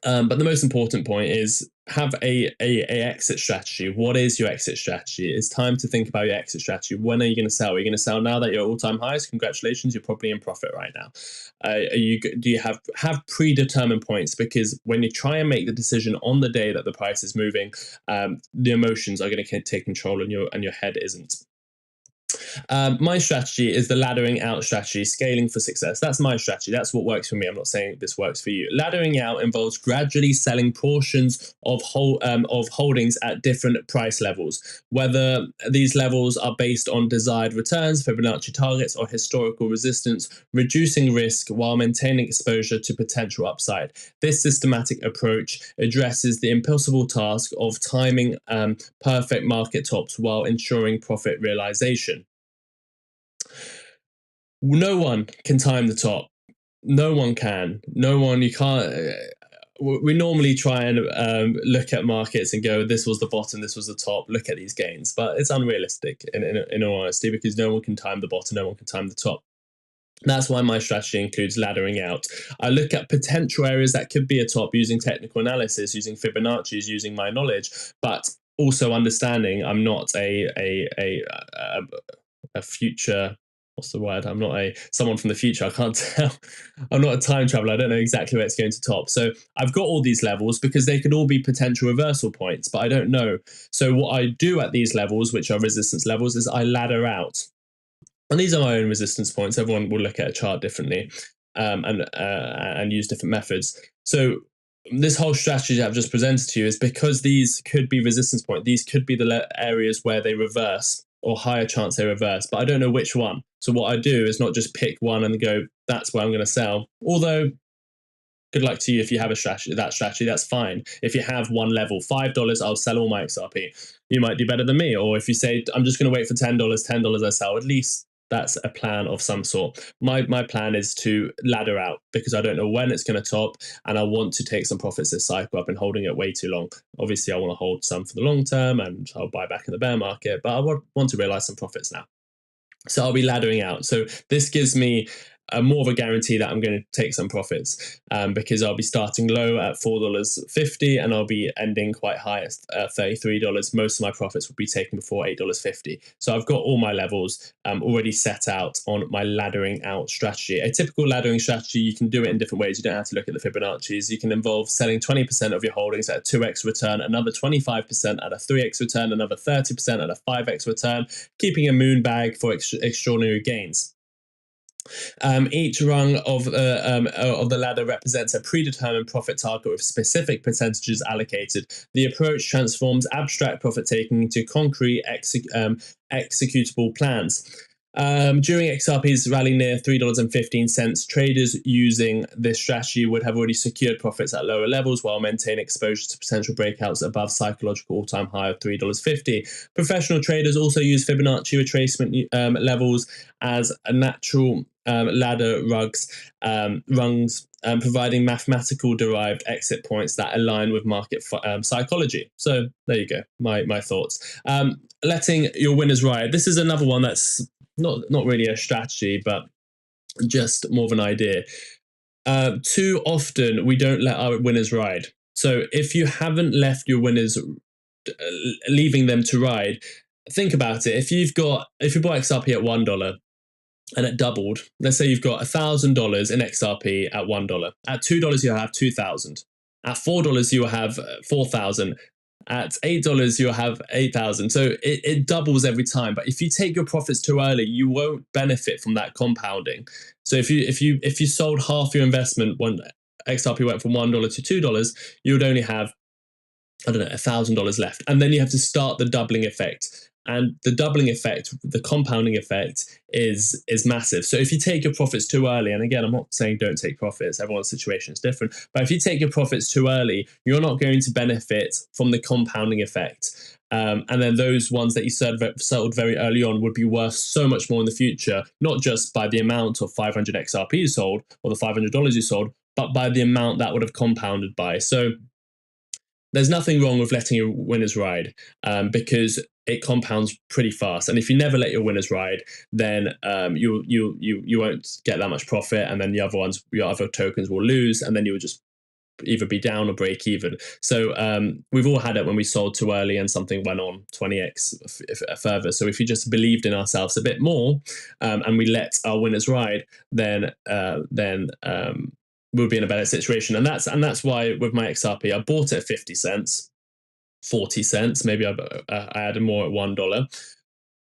But the most important point is have a exit strategy. What is your exit strategy? It's time to think about your exit strategy. When are you going to sell? Are you going to sell now that you're at all-time highs? Congratulations, you're probably in profit right now. Do you have predetermined points? Because when you try and make the decision on the day that the price is moving, the emotions are going to take control, and your head isn't. My strategy is the laddering out strategy, scaling for success. That's my strategy. That's what works for me. I'm not saying this works for you. Laddering out involves gradually selling portions of holdings at different price levels, whether these levels are based on desired returns, Fibonacci targets, or historical resistance, reducing risk while maintaining exposure to potential upside. This systematic approach addresses the impossible task of timing perfect market tops while ensuring profit realization. No one can time the top. No one can. No one, you can't. We normally try and look at markets and go, this was the bottom, this was the top, look at these gains. But it's unrealistic, in all honesty, because no one can time the bottom, no one can time the top. That's why my strategy includes laddering out. I look at potential areas that could be a top using technical analysis, using Fibonacci's, using my knowledge, but also understanding I'm not a future, what's the word? I'm not someone from the future. I can't tell. I'm not a time traveler. I don't know exactly where it's going to top. So I've got all these levels because they could all be potential reversal points, but I don't know. So what I do at these levels, which are resistance levels, is I ladder out. And these are my own resistance points. Everyone will look at a chart differently and use different methods. So this whole strategy that I've just presented to you is because these could be resistance points. These could be the areas where they reverse, or higher chance they reverse, but I don't know which one. So what I do is not just pick one and go, that's where I'm going to sell. Although, good luck to you if you have a strategy, that's fine. If you have one level, $5, I'll sell all my XRP. You might do better than me. Or if you say, I'm just going to wait for $10 I sell, at least that's a plan of some sort. My plan is to ladder out because I don't know when it's going to top, and I want to take some profits this cycle. I've been holding it way too long. Obviously, I want to hold some for the long term, and I'll buy back in the bear market, but I want to realize some profits now. So I'll be laddering out. So this gives me more of a guarantee that I'm going to take some profits because I'll be starting low at $4.50 and I'll be ending quite high at $33. Most of my profits will be taken before $8.50. So I've got all my levels already set out on my laddering out strategy. A typical laddering strategy, you can do it in different ways. You don't have to look at the Fibonacci's. You can involve selling 20% of your holdings at a 2x return, another 25% at a 3x return, another 30% at a 5x return, keeping a moon bag for extraordinary gains. Each rung of the ladder represents a predetermined profit target with specific percentages allocated. The approach transforms abstract profit taking into concrete executable plans. During XRP's rally near $3.15, traders using this strategy would have already secured profits at lower levels while maintaining exposure to potential breakouts above psychological all-time high of $3.50. Professional traders also use Fibonacci retracement levels as a natural ladder rungs, providing mathematical derived exit points that align with market psychology. So there you go, my thoughts. Letting your winners ride. This is another one that's not really a strategy, but just more of an idea. Too often we don't let our winners ride. So if you haven't left your winners, leaving them to ride, think about it. If you bought XRP at $1 and it doubled, let's say you've got $1,000 in XRP at $1. At $2 you'll have $2,000. At $4 you'll have $4,000. At $8 you'll have $8,000. So it doubles every time. But if you take your profits too early, you won't benefit from that compounding. So if you sold half your investment XRP went from $1 to $2, you would only have, I don't know, $1,000 left. And then you have to start the doubling effect. And the doubling effect, the compounding effect is massive. So if you take your profits too early, and again, I'm not saying don't take profits, everyone's situation is different, but if you take your profits too early, you're not going to benefit from the compounding effect. And then those ones that you settled very early on would be worth so much more in the future, not just by the amount of 500 XRP you sold or the $500 you sold, but by the amount that would have compounded by. So there's nothing wrong with letting your winners ride, because it compounds pretty fast. And if you never let your winners ride, then you won't get that much profit, and then the other ones, your other tokens will lose, and then you will just either be down or break even. So we've all had it when we sold too early and something went on 20x further. So if you just believed in ourselves a bit more, and we let our winners ride, then we'll be in a better situation. And that's why with my XRP, I bought it at 50 cents, 40 cents, maybe I added more at $1.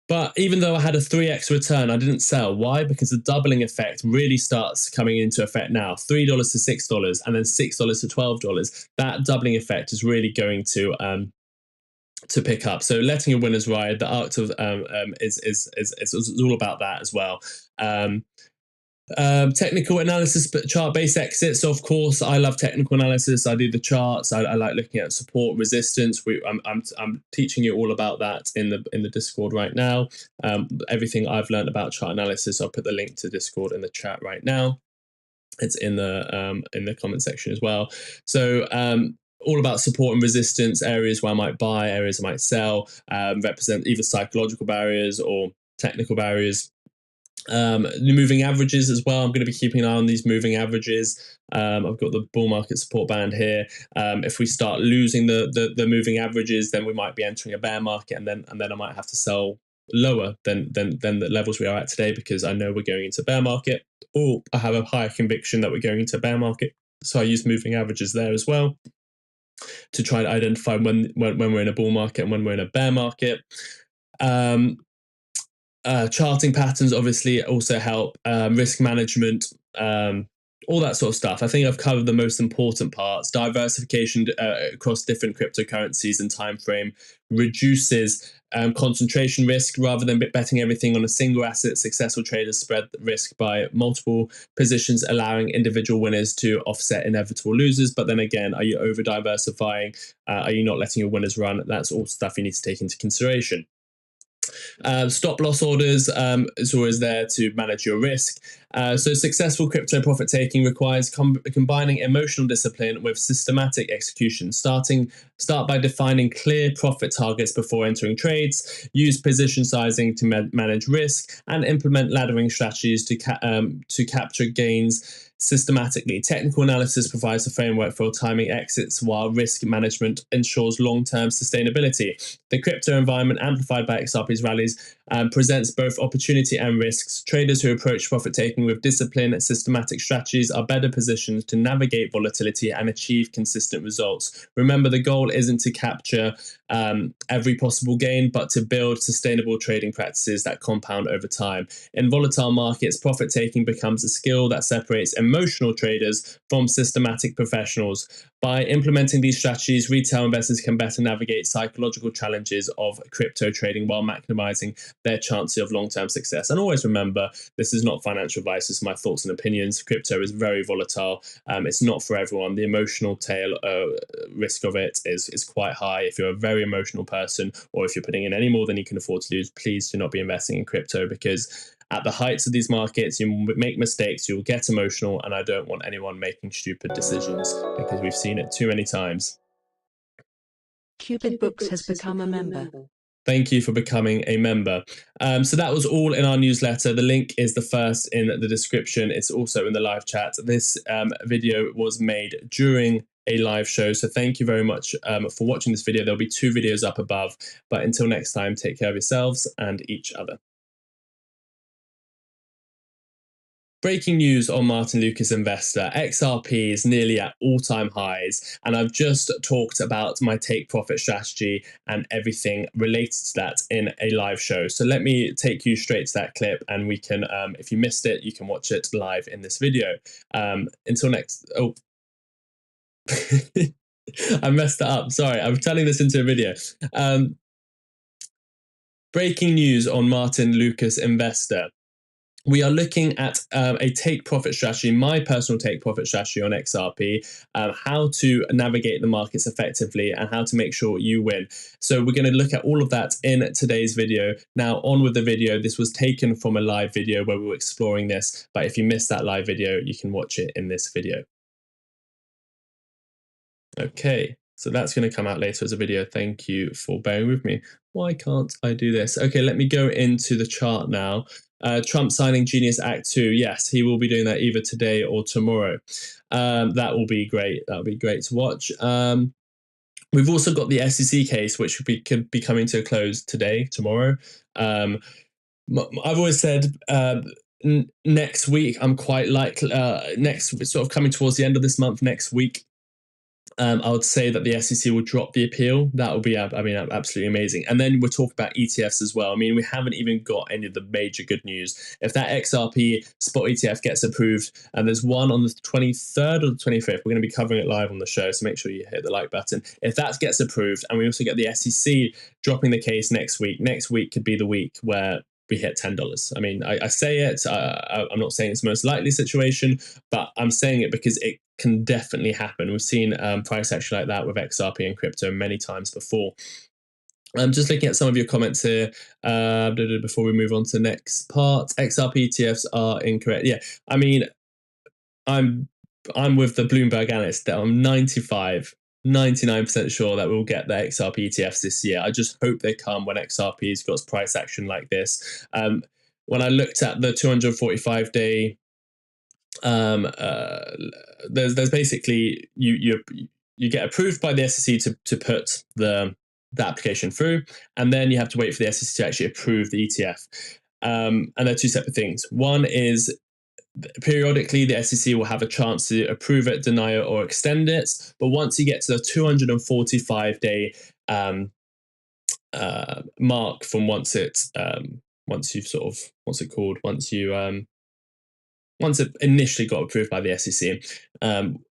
But even though I had a 3x return, I didn't sell. Why? Because the doubling effect really starts coming into effect now. $3 to $6, and then $6 to $12. That doubling effect is really going to pick up. So letting your winners ride, the art of is all about that as well. Technical analysis, but chart-based exits. So of course, I love technical analysis. I do the charts. I like looking at support, resistance. I'm teaching you all about that in the Discord right now. Everything I've learned about chart analysis, I'll put the link to Discord in the chat right now. It's in the comment section as well. So all about support and resistance, areas where I might buy, areas I might sell, represent either psychological barriers or technical barriers. The moving averages as well. I'm going to be keeping an eye on these moving averages. I've got the bull market support band here. If we start losing the moving averages, then we might be entering a bear market, and then I might have to sell lower than the levels we are at today, because I know we're going into bear market, or I have a higher conviction that we're going into bear market. So I use moving averages there as well to try to identify when we're in a bull market and when we're in a bear market. Charting patterns obviously also help, risk management, all that sort of stuff. I think I've covered the most important parts. Diversification across different cryptocurrencies and time frame reduces concentration risk. Rather than betting everything on a single asset, successful traders spread the risk by multiple positions, allowing individual winners to offset inevitable losers. But then again, are you over diversifying? Are you not letting your winners run? That's all stuff you need to take into consideration. Stop loss orders is always there to manage your risk. So successful crypto profit taking requires combining emotional discipline with systematic execution. Start by defining clear profit targets before entering trades. Use position sizing to manage risk, and implement laddering strategies to capture gains systematically. Technical analysis provides a framework for timing exits, while risk management ensures long-term sustainability. The crypto environment, amplified by XRP's rallies, presents both opportunity and risks. Traders who approach profit taking with discipline and systematic strategies are better positioned to navigate volatility and achieve consistent results. Remember, the goal isn't to capture every possible gain, but to build sustainable trading practices that compound over time. In volatile markets, profit taking becomes a skill that separates emotional traders from systematic professionals. By implementing these strategies, retail investors can better navigate psychological challenges of crypto trading while maximizing their chances of long-term success. And always remember, this is not financial advice, this is my thoughts and opinions. Crypto is very volatile. It's not for everyone. The emotional tail risk of it is quite high. If you're a very emotional person, or if you're putting in any more than you can afford to lose, please do not be investing in crypto, because at the heights of these markets, you make mistakes, you'll get emotional, and I don't want anyone making stupid decisions, because we've seen it too many times. Cupid Books has become a member. Thank you for becoming a member. So that was all in our newsletter. The link is the first in the description. It's also in the live chat. This video was made during a live show. So thank you very much for watching this video. There'll be 2 videos up above. But until next time, take care of yourselves and each other. Breaking news on Martyn Lucas Investor. XRP is nearly at all-time highs, and I've just talked about my take profit strategy and everything related to that in a live show. So let me take you straight to that clip, and we can, if you missed it, you can watch it live in this video. Until next, I messed that up. Sorry, I'm turning this into a video. Breaking news on Martyn Lucas Investor. We are looking at a take profit strategy, my personal take profit strategy on XRP, how to navigate the markets effectively and how to make sure you win. So we're going to look at all of that in today's video. Now on with the video. This was taken from a live video where we were exploring this, but if you missed that live video, you can watch it in this video. Okay, so that's going to come out later as a video. Thank you for bearing with me. Why can't I do this? Okay, let me go into the chart now. Trump signing Genius Act 2. Yes, he will be doing that either today or tomorrow. That will be great. That will be great to watch. We've also got the SEC case, which could be coming to a close today, tomorrow. I've always said next week, I'm quite likely, sort of coming towards the end of this month, next week, I would say that the SEC will drop the appeal. That would be, I mean, absolutely amazing. And then we'll talk about ETFs as well. I mean, we haven't even got any of the major good news. If that XRP spot ETF gets approved, and there's one on the 23rd or the 25th, we're going to be covering it live on the show, so make sure you hit the like button. If that gets approved, and we also get the SEC dropping the case next week could be the week where we hit $10. I mean, I say it, I'm not saying it's the most likely situation, but I'm saying it because it can definitely happen. We've seen price action like that with XRP and crypto many times before. I'm just looking at some of your comments here before we move on to the next part. XRP ETFs are incorrect. Yeah, I mean, I'm with the Bloomberg analyst that I'm 99% sure that we'll get the XRP ETFs this year. I just hope they come when XRP's got price action like this. When I looked at the 245-day, there's basically you get approved by the SEC to put the application through, and then you have to wait for the SEC to actually approve the ETF. And they're two separate things. One is periodically the SEC will have a chance to approve it, deny it, or extend it. But once you get to the 245-day mark from once it initially got approved by the SEC,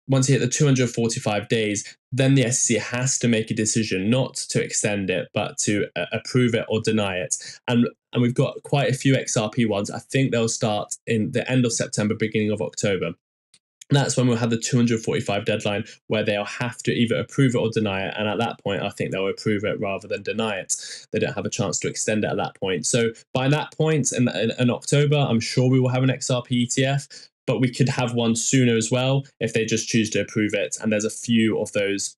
once you hit the 245 days, then the SEC has to make a decision not to extend it, but to approve it or deny it. And we've got quite a few XRP ones. I think they'll start in the end of September, beginning of October. That's when we'll have the 245 deadline where they'll have to either approve it or deny it. And at that point, I think they'll approve it rather than deny it. They don't have a chance to extend it at that point. So by that point in October, I'm sure we will have an XRP ETF, but we could have one sooner as well if they just choose to approve it. And there's a few of those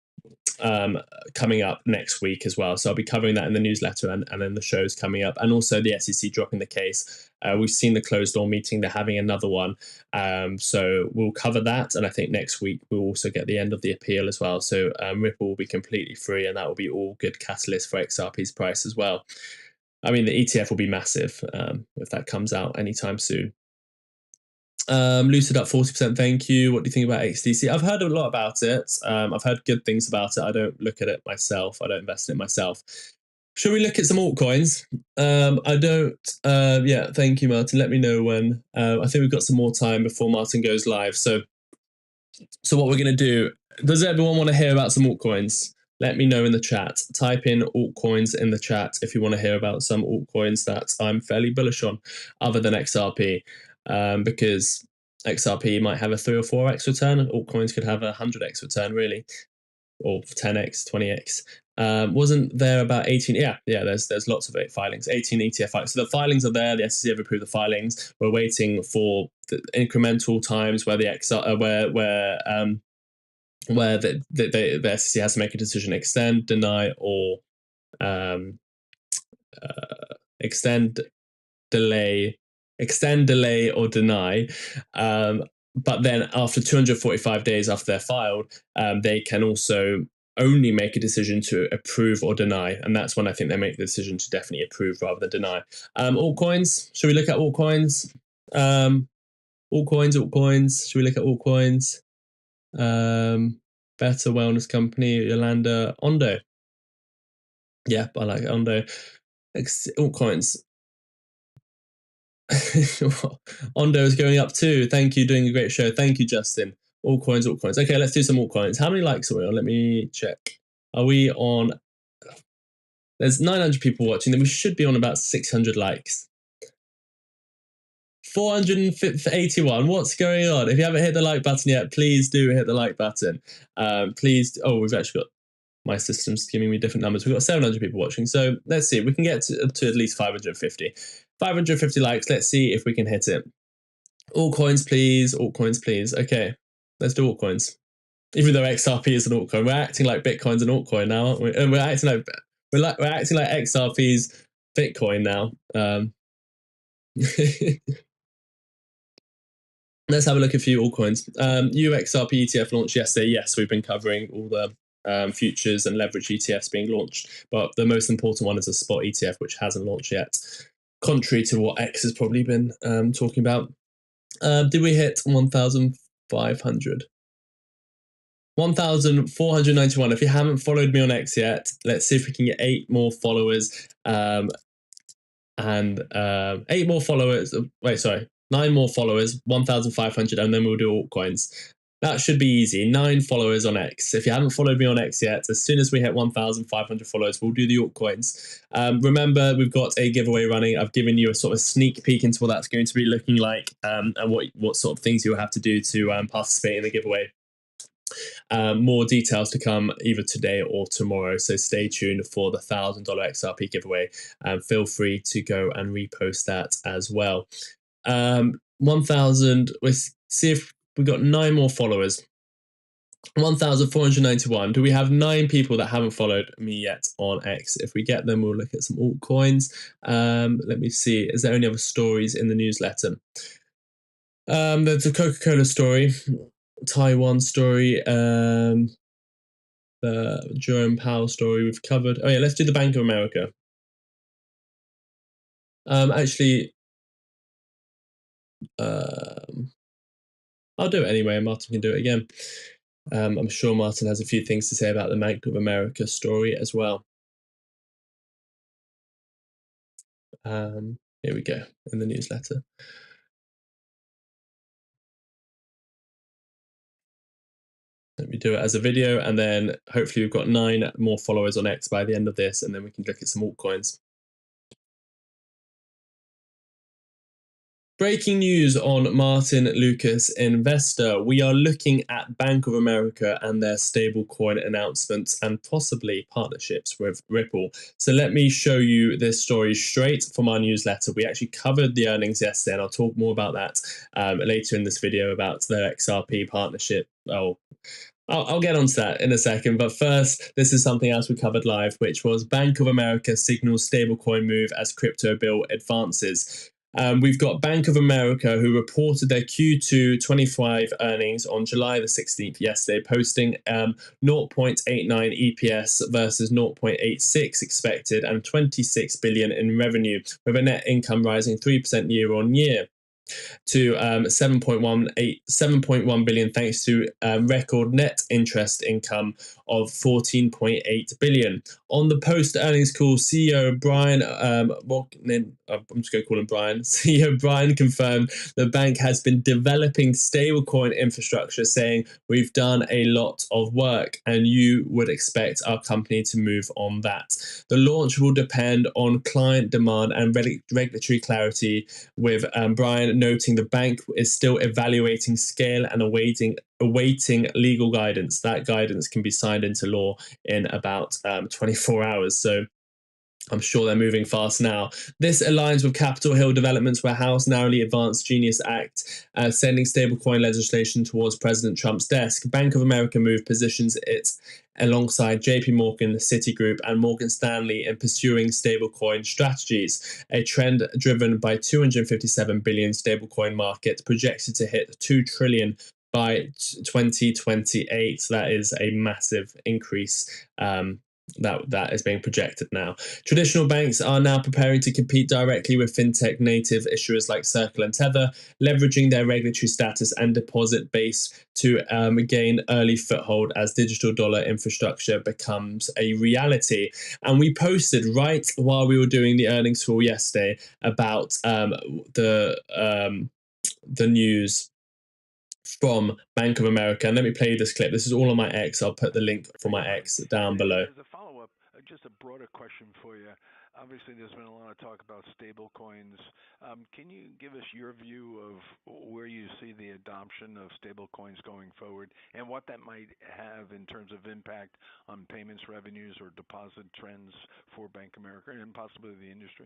coming up next week as well. So I'll be covering that in the newsletter and then the shows coming up, and also the SEC dropping the case. We've seen the closed door meeting. They're having another one. So we'll cover that. And I think next week we'll also get the end of the appeal as well. So Ripple will be completely free, and that will be all good catalyst for XRP's price as well. I mean, the ETF will be massive if that comes out anytime soon. Lucid up 40%, thank you. What do you think about XDC? I've heard a lot about it. I've heard good things about it. I don't look at it myself. I don't invest in it myself. Should we look at some altcoins? I don't. Yeah, thank you, Martyn. Let me know when. I think we've got some more time before Martyn goes live. So what we're going to do, does everyone want to hear about some altcoins? Let me know in the chat. Type in altcoins in the chat if you want to hear about some altcoins that I'm fairly bullish on, other than XRP. Because XRP might have a 3 or 4x return, and altcoins could have a 100x return, really, or 10x, 20x. Wasn't there about 18? Yeah. There's lots of filings, 18 ETF filings. So the filings are there. The SEC have approved the filings. We're waiting for the incremental times where the the SEC has to make a decision: extend, deny, or extend, delay, or deny. But then after 245 days after they're filed, they can also only make a decision to approve or deny. And that's when I think they make the decision to definitely approve rather than deny. Altcoins, should we look at altcoins? Altcoins, should we look at altcoins? Better Wellness Company, Yolanda, Ondo. Yeah, I like Ondo. Altcoins. Ondo is going up too. Thank you, doing a great show. Thank you, Justin. Altcoins, altcoins. Okay, let's do some altcoins. How many likes are we on? Let me check. Are we on? There's 900 people watching. Then we should be on about 600 likes. 481. What's going on? If you haven't hit the like button yet, please do hit the like button. Please. Oh, we've actually got my system's giving me different numbers. We've got 700 people watching. So let's see. We can get to at least 550. 550 likes. Let's see if we can hit it. Altcoins, please. Altcoins, please. Okay, let's do altcoins. Even though XRP is an altcoin, we're acting like Bitcoin's an altcoin now, aren't we? We're acting like XRP's Bitcoin now. Let's have a look at a few altcoins. UXRP ETF launched yesterday. Yes, we've been covering all the futures and leverage ETFs being launched, but the most important one is a spot ETF, which hasn't launched yet, contrary to what X has probably been talking about. Did we hit 1,500? 1,491. If you haven't followed me on X yet, let's see if we can get 8 more followers. 8 more followers. Wait, sorry. 9 more followers, 1,500, and then we'll do altcoins. That should be easy. 9 followers on X. If you haven't followed me on X yet, as soon as we hit 1,500 followers, we'll do the altcoins. Remember, we've got a giveaway running. I've given you a sort of sneak peek into what that's going to be looking like, and what sort of things you'll have to do to participate in the giveaway. More details to come either today or tomorrow, so stay tuned for the $1,000 XRP giveaway. Feel free to go and repost that as well. 1,000. Let's see if we've got 9 more followers. 1,491. Do we have 9 people that haven't followed me yet on X? If we get them, we'll look at some altcoins. Let me see. Is there any other stories in the newsletter? There's a Coca-Cola story, Taiwan story, the Jerome Powell story we've covered. Oh yeah, let's do the Bank of America. Actually, I'll do it anyway, and Martyn can do it again. I'm sure Martyn has a few things to say about the Bank of America story as well. Here we go, in the newsletter. Let me do it as a video, and then hopefully we've got 9 more followers on X by the end of this, and then we can look at some altcoins. Breaking news on Martyn Lucas Investor. We are looking at Bank of America and their stablecoin announcements and possibly partnerships with Ripple. So let me show you this story straight from our newsletter. We actually covered the earnings yesterday, and I'll talk more about that later in this video about the XRP partnership. I'll get onto that in a second, but first, this is something else we covered live, which was Bank of America signals stablecoin move as crypto bill advances. We've got Bank of America, who reported their Q2 25 earnings on July the 16th yesterday, posting 0.89 EPS versus 0.86 expected and 26 billion in revenue, with a net income rising 3% year on year to 7.1 billion, thanks to record net interest income of 14.8 billion. On the post-earnings call, CEO Brian, I'm just going to call him Brian, CEO Brian confirmed the bank has been developing stablecoin infrastructure, saying, "We've done a lot of work and you would expect our company to move on that." The launch will depend on client demand and regulatory clarity, with Brian noting the bank is still evaluating scale and awaiting legal guidance. That guidance can be signed into law in about 24 hours. So I'm sure they're moving fast now. This aligns with Capitol Hill developments, where House narrowly advanced Genius Act, sending stablecoin legislation towards President Trump's desk. Bank of America move positions it alongside JP Morgan, Citigroup, and Morgan Stanley in pursuing stablecoin strategies, a trend driven by 257 billion stablecoin market projected to hit 2 trillion by 2028. That is a massive increase that is being projected now. Traditional banks are now preparing to compete directly with fintech native issuers like Circle and Tether, leveraging their regulatory status and deposit base to gain early foothold as digital dollar infrastructure becomes a reality. And we posted right while we were doing the earnings call yesterday about the news from Bank of America. And let me play you this clip. This is all on my X. I'll put the link for my X down below. As a follow-up, just a broader question for you. Obviously, there's been a lot of talk about stable coins. Can you give us your view of where you see the adoption of stable coins going forward and what that might have in terms of impact on payments revenues or deposit trends for Bank of America and possibly the industry?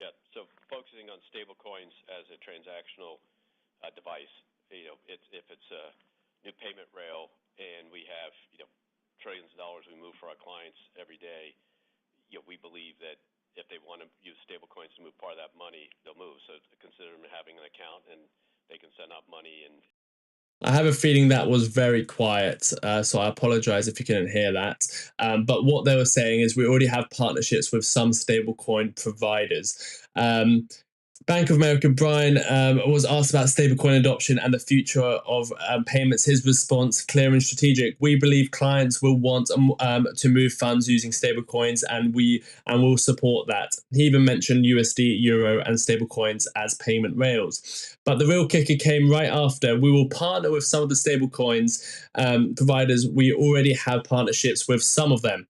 Yeah, so focusing on stable coins as a transactional device, if it's a new payment rail and we have, trillions of dollars we move for our clients every day, we believe that if they want to use stable coins to move part of that money, they'll move. So consider them having an account and they can send out money. And I have a feeling that was very quiet, so I apologize if you couldn't hear that. But what they were saying is we already have partnerships with some stablecoin providers. Bank of America, Brian was asked about stablecoin adoption and the future of payments. His response, clear and strategic. We believe clients will want to move funds using stablecoins, and will support that. He even mentioned USD, Euro, and stablecoins as payment rails. But the real kicker came right after. We will partner with some of the stablecoins providers. We already have partnerships with some of them.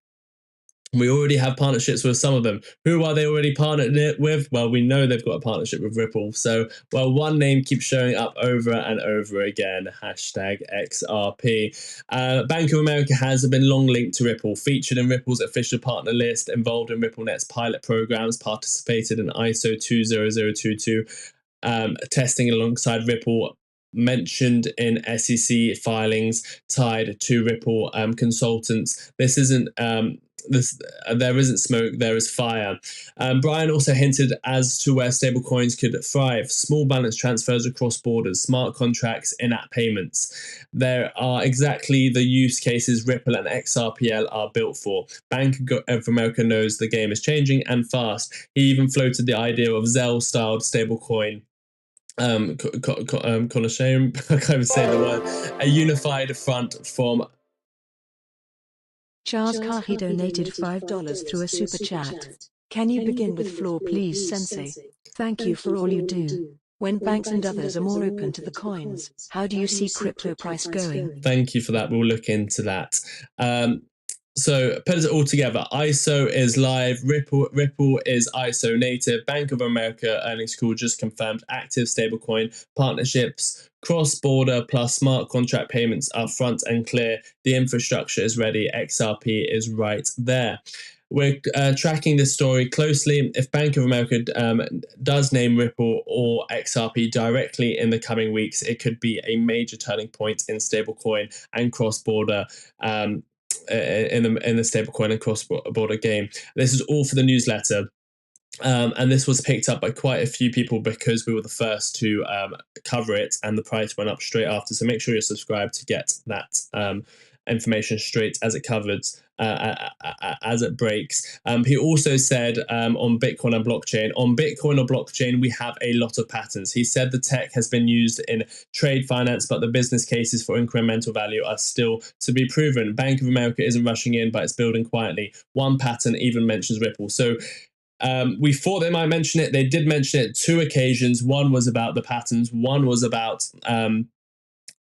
We already have partnerships with some of them. Who are they already partnered with? Well, we know they've got a partnership with Ripple. So, one name keeps showing up over and over again. #XRP. Bank of America has been long linked to Ripple, featured in Ripple's official partner list, involved in RippleNet's pilot programs, participated in ISO 20022 testing alongside Ripple, mentioned in SEC filings, tied to Ripple consultants. This isn't there isn't smoke, there is fire. Brian also hinted as to where stablecoins could thrive: small balance transfers across borders, smart contracts, in-app payments. There are exactly the use cases Ripple and XRPL are built for. Bank of America knows the game is changing and fast. He even floated the idea of Zelle-styled stablecoin. I can't even say the word. A unified front from. Charles Kahi donated $5 through a super chat. Can you begin with floor please, Sensei? Thank you for all you do. When banks and others are more open to the coins, how do you see crypto price going? Thank you for that. We'll look into that. So put it all together. ISO is live. Ripple is ISO native. Bank of America earnings call just confirmed active stablecoin partnerships. Cross-border plus smart contract payments are front and clear. The infrastructure is ready. XRP is right there. We're tracking this story closely. If Bank of America does name Ripple or XRP directly in the coming weeks, it could be a major turning point in stablecoin and cross-border in the stablecoin and cross-border game. This is all for the newsletter. And this was picked up by quite a few people because we were the first to cover it, and the price went up straight after. So make sure you're subscribed to get that information straight as it covers, as it breaks. He also said on Bitcoin and blockchain, on Bitcoin or blockchain, we have a lot of patterns. He said the tech has been used in trade finance, but the business cases for incremental value are still to be proven. Bank of America isn't rushing in, but it's building quietly. One pattern even mentions Ripple. So we thought they might mention it. They did mention it 2 occasions. One was about the patterns. One was about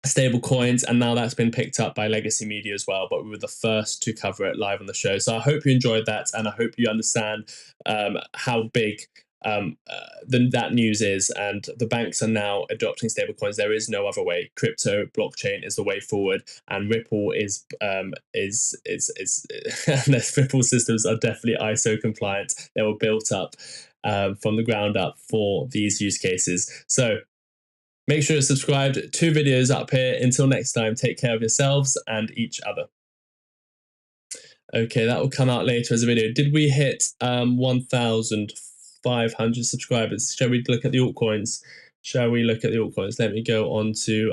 stable coins, and now that's been picked up by legacy media as well, but we were the first to cover it live on the show. So I hope you enjoyed that, and I hope you understand how big that news is, and the banks are now adopting stablecoins. There is no other way. Crypto blockchain is the way forward, and Ripple is Ripple systems are definitely ISO compliant. They were built up from the ground up for these use cases. So make sure you're subscribed. 2 videos up here. Until next time, take care of yourselves and each other. Okay, that will come out later as a video. Did we hit 1,500 subscribers? Shall we look at the altcoins? Let me go on to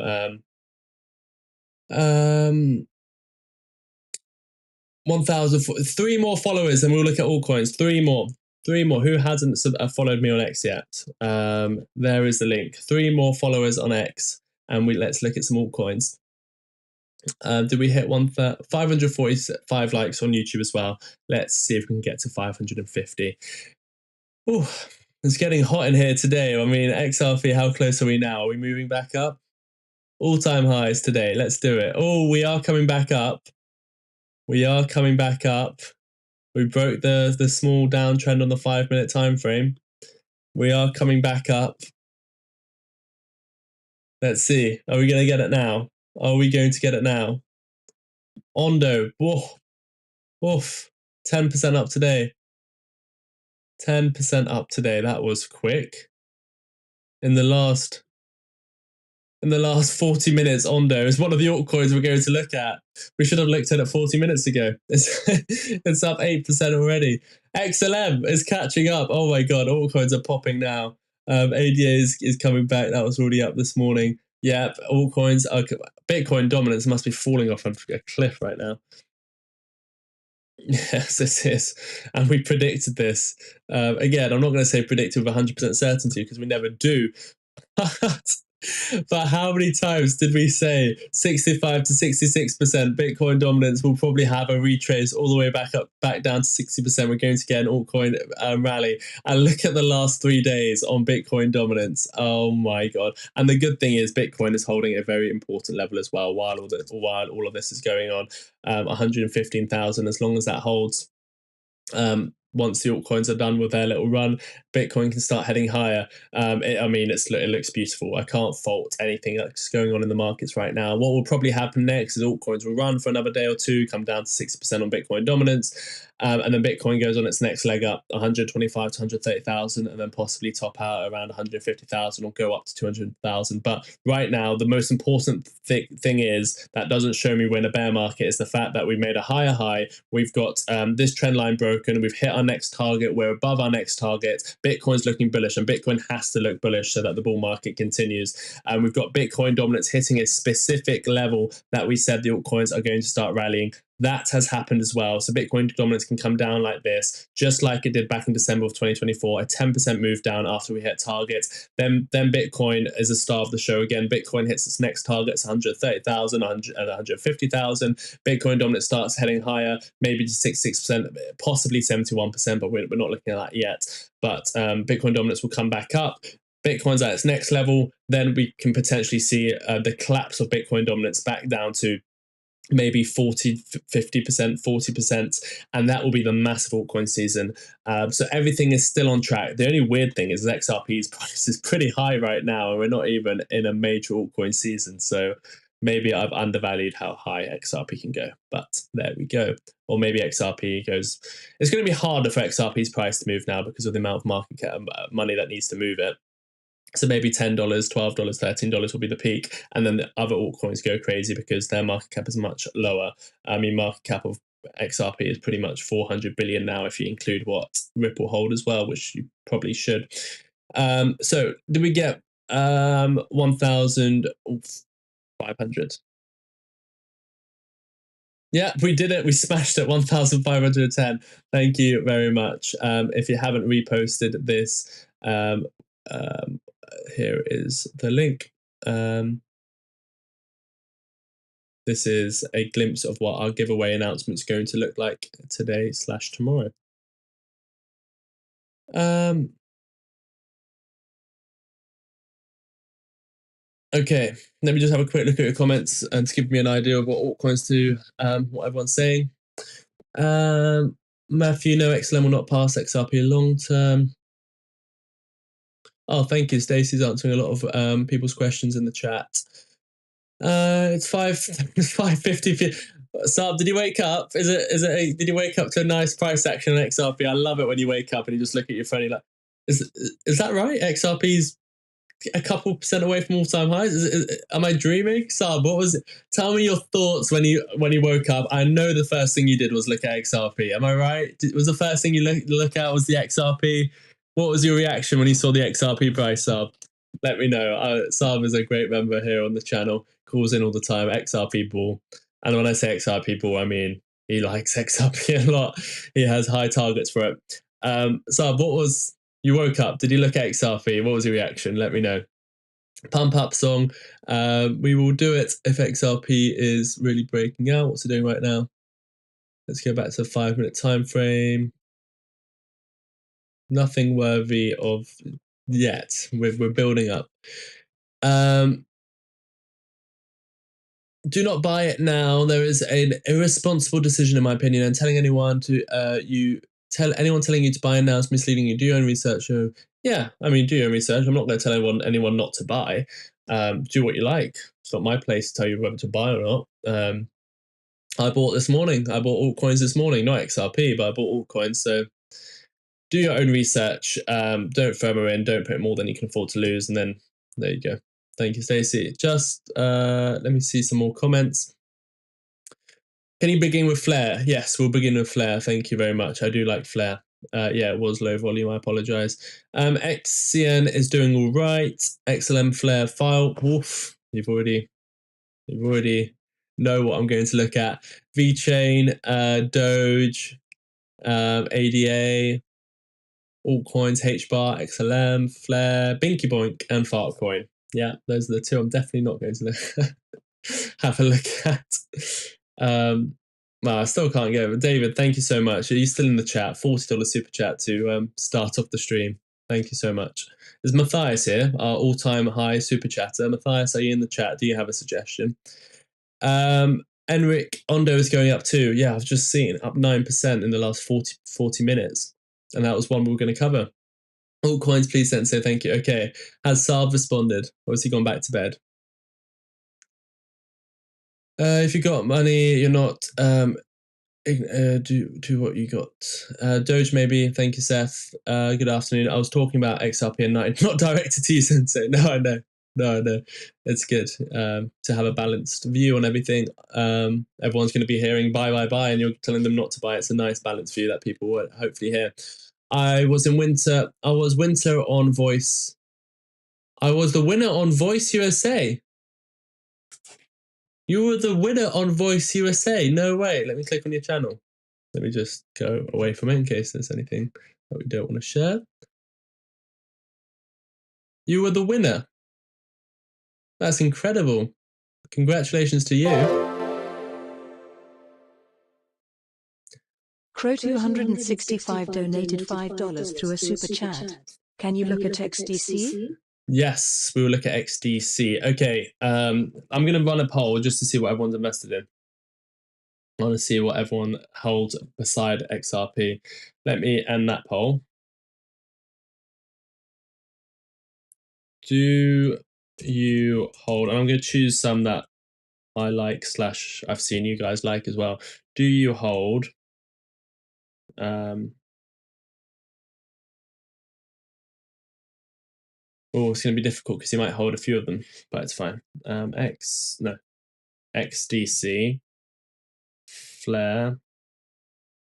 1,000. 3 more followers, and we'll look at altcoins. 3 more. Who hasn't followed me on X yet? There is the link. 3 more followers on X, and let's look at some altcoins. Did we hit 545 likes on YouTube as well? Let's see if we can get to 550. Oh, it's getting hot in here today. I mean, XRP, how close are we now? Are we moving back up? All-time highs today. Let's do it. Oh, we are coming back up. We are coming back up. We broke the small downtrend on the 5-minute time frame. We are coming back up. Let's see. Are we going to get it now? Are we going to get it now? Ondo. Woof. 10% up today. 10% up today. That was quick. In the last 40 minutes, Ondo is one of the altcoins we're going to look at. We should have looked at it 40 minutes ago. It's up 8% already. XLM is catching up. Oh my God, altcoins are popping now. ADA is coming back. That was already up this morning. Yeah, altcoins are... Bitcoin dominance must be falling off a cliff right now. Yes, it is. And we predicted this. Again, I'm not going to say predicted with 100% certainty because we never do. But how many times did we say 65 to 66% Bitcoin dominance will probably have a retrace all the way back down to 60%? We're going to get an altcoin rally. And look at the last 3 days on Bitcoin dominance. Oh my God. And the good thing is Bitcoin is holding a very important level as well while all of this is going on. 115,000, as long as that holds. Once the altcoins are done with their little run, Bitcoin can start heading higher. It looks beautiful. I can't fault anything that's going on in the markets right now. What will probably happen next is altcoins will run for another day or two, come down to 60% on Bitcoin dominance, and then Bitcoin goes on its next leg up, 125 to 130,000, and then possibly top out around 150,000 or go up to 200,000. But right now, the most important thing is that doesn't show me we're in a bear market is the fact that we made a higher high. We've got this trend line broken. We've hit our next target. We're above our next target. Bitcoin's looking bullish, and Bitcoin has to look bullish so that the bull market continues. And we've got Bitcoin dominance hitting a specific level that we said the altcoins are going to start rallying. That has happened as well. So Bitcoin dominance can come down like this, just like it did back in December of 2024, a 10% move down after we hit targets. Then Bitcoin is a star of the show again. Bitcoin hits its next targets, 130,000, 150,000. Bitcoin dominance starts heading higher, maybe to 66%, possibly 71%, but we're not looking at that yet. But Bitcoin dominance will come back up. Bitcoin's at its next level. Then we can potentially see the collapse of Bitcoin dominance back down to maybe 40, 50%, 40%, and that will be the massive altcoin season. So everything is still on track. The only weird thing is XRP's price is pretty high right now, and we're not even in a major altcoin season. So maybe I've undervalued how high XRP can go, but there we go. Or maybe XRP goes... It's going to be harder for XRP's price to move now because of the amount of market cap money that needs to move it. So maybe $10, $12, $13 will be the peak. And then the other altcoins go crazy because their market cap is much lower. I mean, market cap of XRP is pretty much 400 billion now if you include what Ripple hold as well, which you probably should. So did we get 1,500? Yeah, we did it. We smashed it, 1,510. Thank you very much. If you haven't reposted this, here is the link. This is a glimpse of what our giveaway announcement is going to look like today/tomorrow. Okay, let me just have a quick look at your comments and to give me an idea of what altcoins do, what everyone's saying. Matthew, no, XLM will not pass XRP long term. Oh, thank you. Stacey's answering a lot of people's questions in the chat. It's 5:50. Saab, did you wake up? Did you wake up to a nice price action on XRP? I love it when you wake up and you just look at your phone and you're like, is that right? XRP's a couple percent away from all-time highs. Am I dreaming? Saab, what was it? Tell me your thoughts when you woke up. I know the first thing you did was look at XRP. Am I right? Was the first thing you look at was the XRP? What was your reaction when you saw the XRP price, Saab? Let me know. Saab is a great member here on the channel. Calls in all the time. XRP bull. And when I say XRP bull, I mean he likes XRP a lot. He has high targets for it. Saab, what was... You woke up. Did you look at XRP? What was your reaction? Let me know. Pump up song. We will do it if XRP is really breaking out. What's it doing right now? Let's go back to the 5-minute time frame. Nothing worthy of yet. We're building up. Do not buy it now. There is an irresponsible decision, in my opinion, and telling anyone to anyone telling you to buy it now is misleading you. Do your own research. So, yeah, I mean, do your own research. I'm not going to tell anyone not to buy. Do what you like. It's not my place to tell you whether to buy or not. I bought this morning. I bought altcoins this morning, not XRP, but I bought altcoins. So do your own research. Don't FOMO in. Don't put more than you can afford to lose. And then there you go. Thank you, Stacey. Just let me see some more comments. Can you begin with Flare? Yes, we'll begin with Flare. Thank you very much. I do like Flare. Yeah, it was low volume. I apologize. XCN is doing all right. XLM Flare file. Woof. You've already know what I'm going to look at. VeChain, Doge, ADA, Altcoins, HBAR, XLM, Flare, Binky Boink, and Fartcoin. Yeah, those are the two I'm definitely not going to have a look at. Well, I still can't get it. David, thank you so much. Are you still in the chat? $40 super chat to start off the stream. Thank you so much. There's Matthias here, our all-time high super chatter. Matthias, are you in the chat? Do you have a suggestion? Enric Ondo is going up too. Yeah, I've just seen up 9% in the last 40 minutes. And that was one we were going to cover. Altcoins, please Sensei, thank you. Okay, has Saab responded? Or has he gone back to bed? If you got money, you're not do what you got. Doge maybe. Thank you, Seth. Good afternoon. I was talking about XRP and not directed to you, Sensei. No, I know. It's good to have a balanced view on everything. Everyone's going to be hearing buy, and you're telling them not to buy. It's a nice balanced view that people will hopefully hear. I was winter on Voice. I was the winner on Voice USA. You were the winner on Voice USA. No way. Let me click on your channel. Let me just go away from it in case there's anything that we don't want to share. You were the winner. That's incredible. Congratulations to you. Crow265 donated $5 through a super chat. Can you look at XDC? Yes, we will look at XDC. Okay, I'm going to run a poll just to see what everyone's invested in. I want to see what everyone holds beside XRP. Let me end that poll. Do you hold, and I'm going to choose some that I like / I've seen you guys like as well. Do you hold oh, it's going to be difficult because you might hold a few of them, but it's fine. XDC, Flare,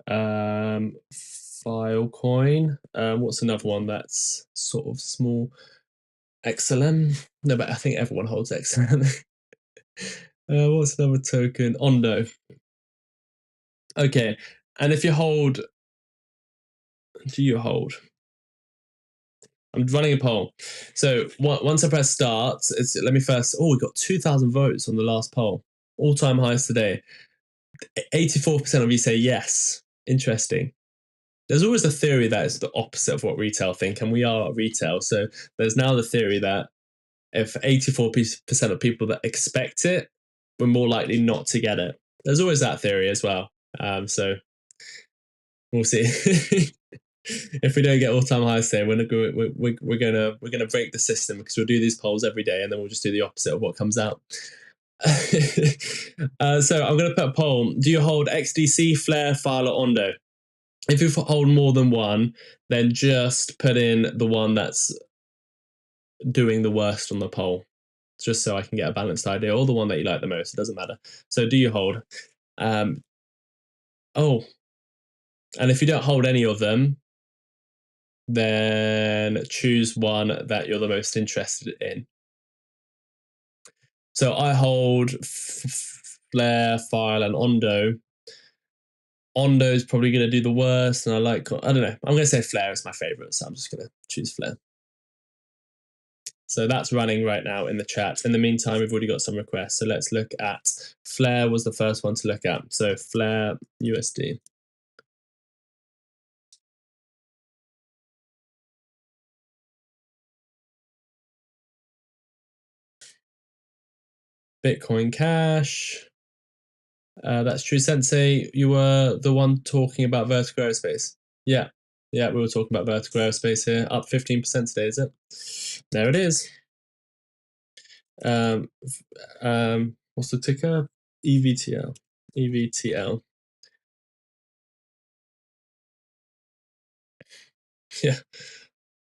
Filecoin. What's another one that's sort of small? XLM. No, but I think everyone holds XLM. What's another token? Ondo. Okay, and if you hold, do you hold? I'm running a poll. So once I press start, let me first. Oh, we got 2,000 votes on the last poll. All-time highs today. 84% of you say yes. Interesting. There's always a theory that it's the opposite of what retail think, and we are retail. So there's now the theory that if 84% of people that expect it, we're more likely not to get it. There's always that theory as well. So we'll see. If we don't get all-time highs today, we're gonna break the system, because we'll do these polls every day, and then we'll just do the opposite of what comes out. So I'm going to put a poll. Do you hold XDC, Flare, File, or Ondo? If you hold more than one, then just put in the one that's doing the worst on the poll, just so I can get a balanced idea, or the one that you like the most. It doesn't matter. So do you hold? Oh, and if you don't hold any of them, then choose one that you're the most interested in. So I hold Flare, File, and Ondo. Ondo is probably going to do the worst, and I don't know. I'm going to say Flare is my favorite, so I'm just going to choose Flare. So that's running right now in the chat. In the meantime, we've already got some requests. So let's look at Flare was the first one to look at. So Flare USD. Bitcoin Cash. That's true, Sensei. You were the one talking about vertical aerospace. Yeah, we were talking about vertical aerospace here. Up 15% today, is it? There it is. What's the ticker? EVTL. EVTL. Yeah.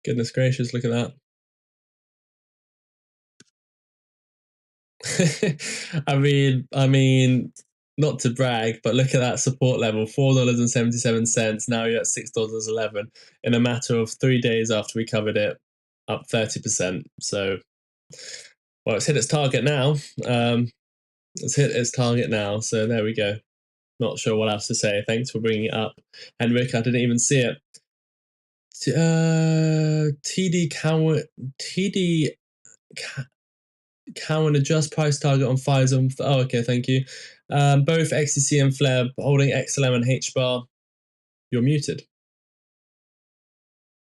Goodness gracious, look at that. I mean, not to brag, but look at that support level, $4.77. Now you're at $6.11 in a matter of 3 days after we covered it, up 30%. So, well, it's hit its target now. It's hit its target now. So there we go. Not sure what else to say. Thanks for bringing it up, Henrik. I didn't even see it. TD Cowan adjust price target on Pfizer. Oh, okay, thank you. Both XTC and Flare holding XLM and HBAR. You're muted.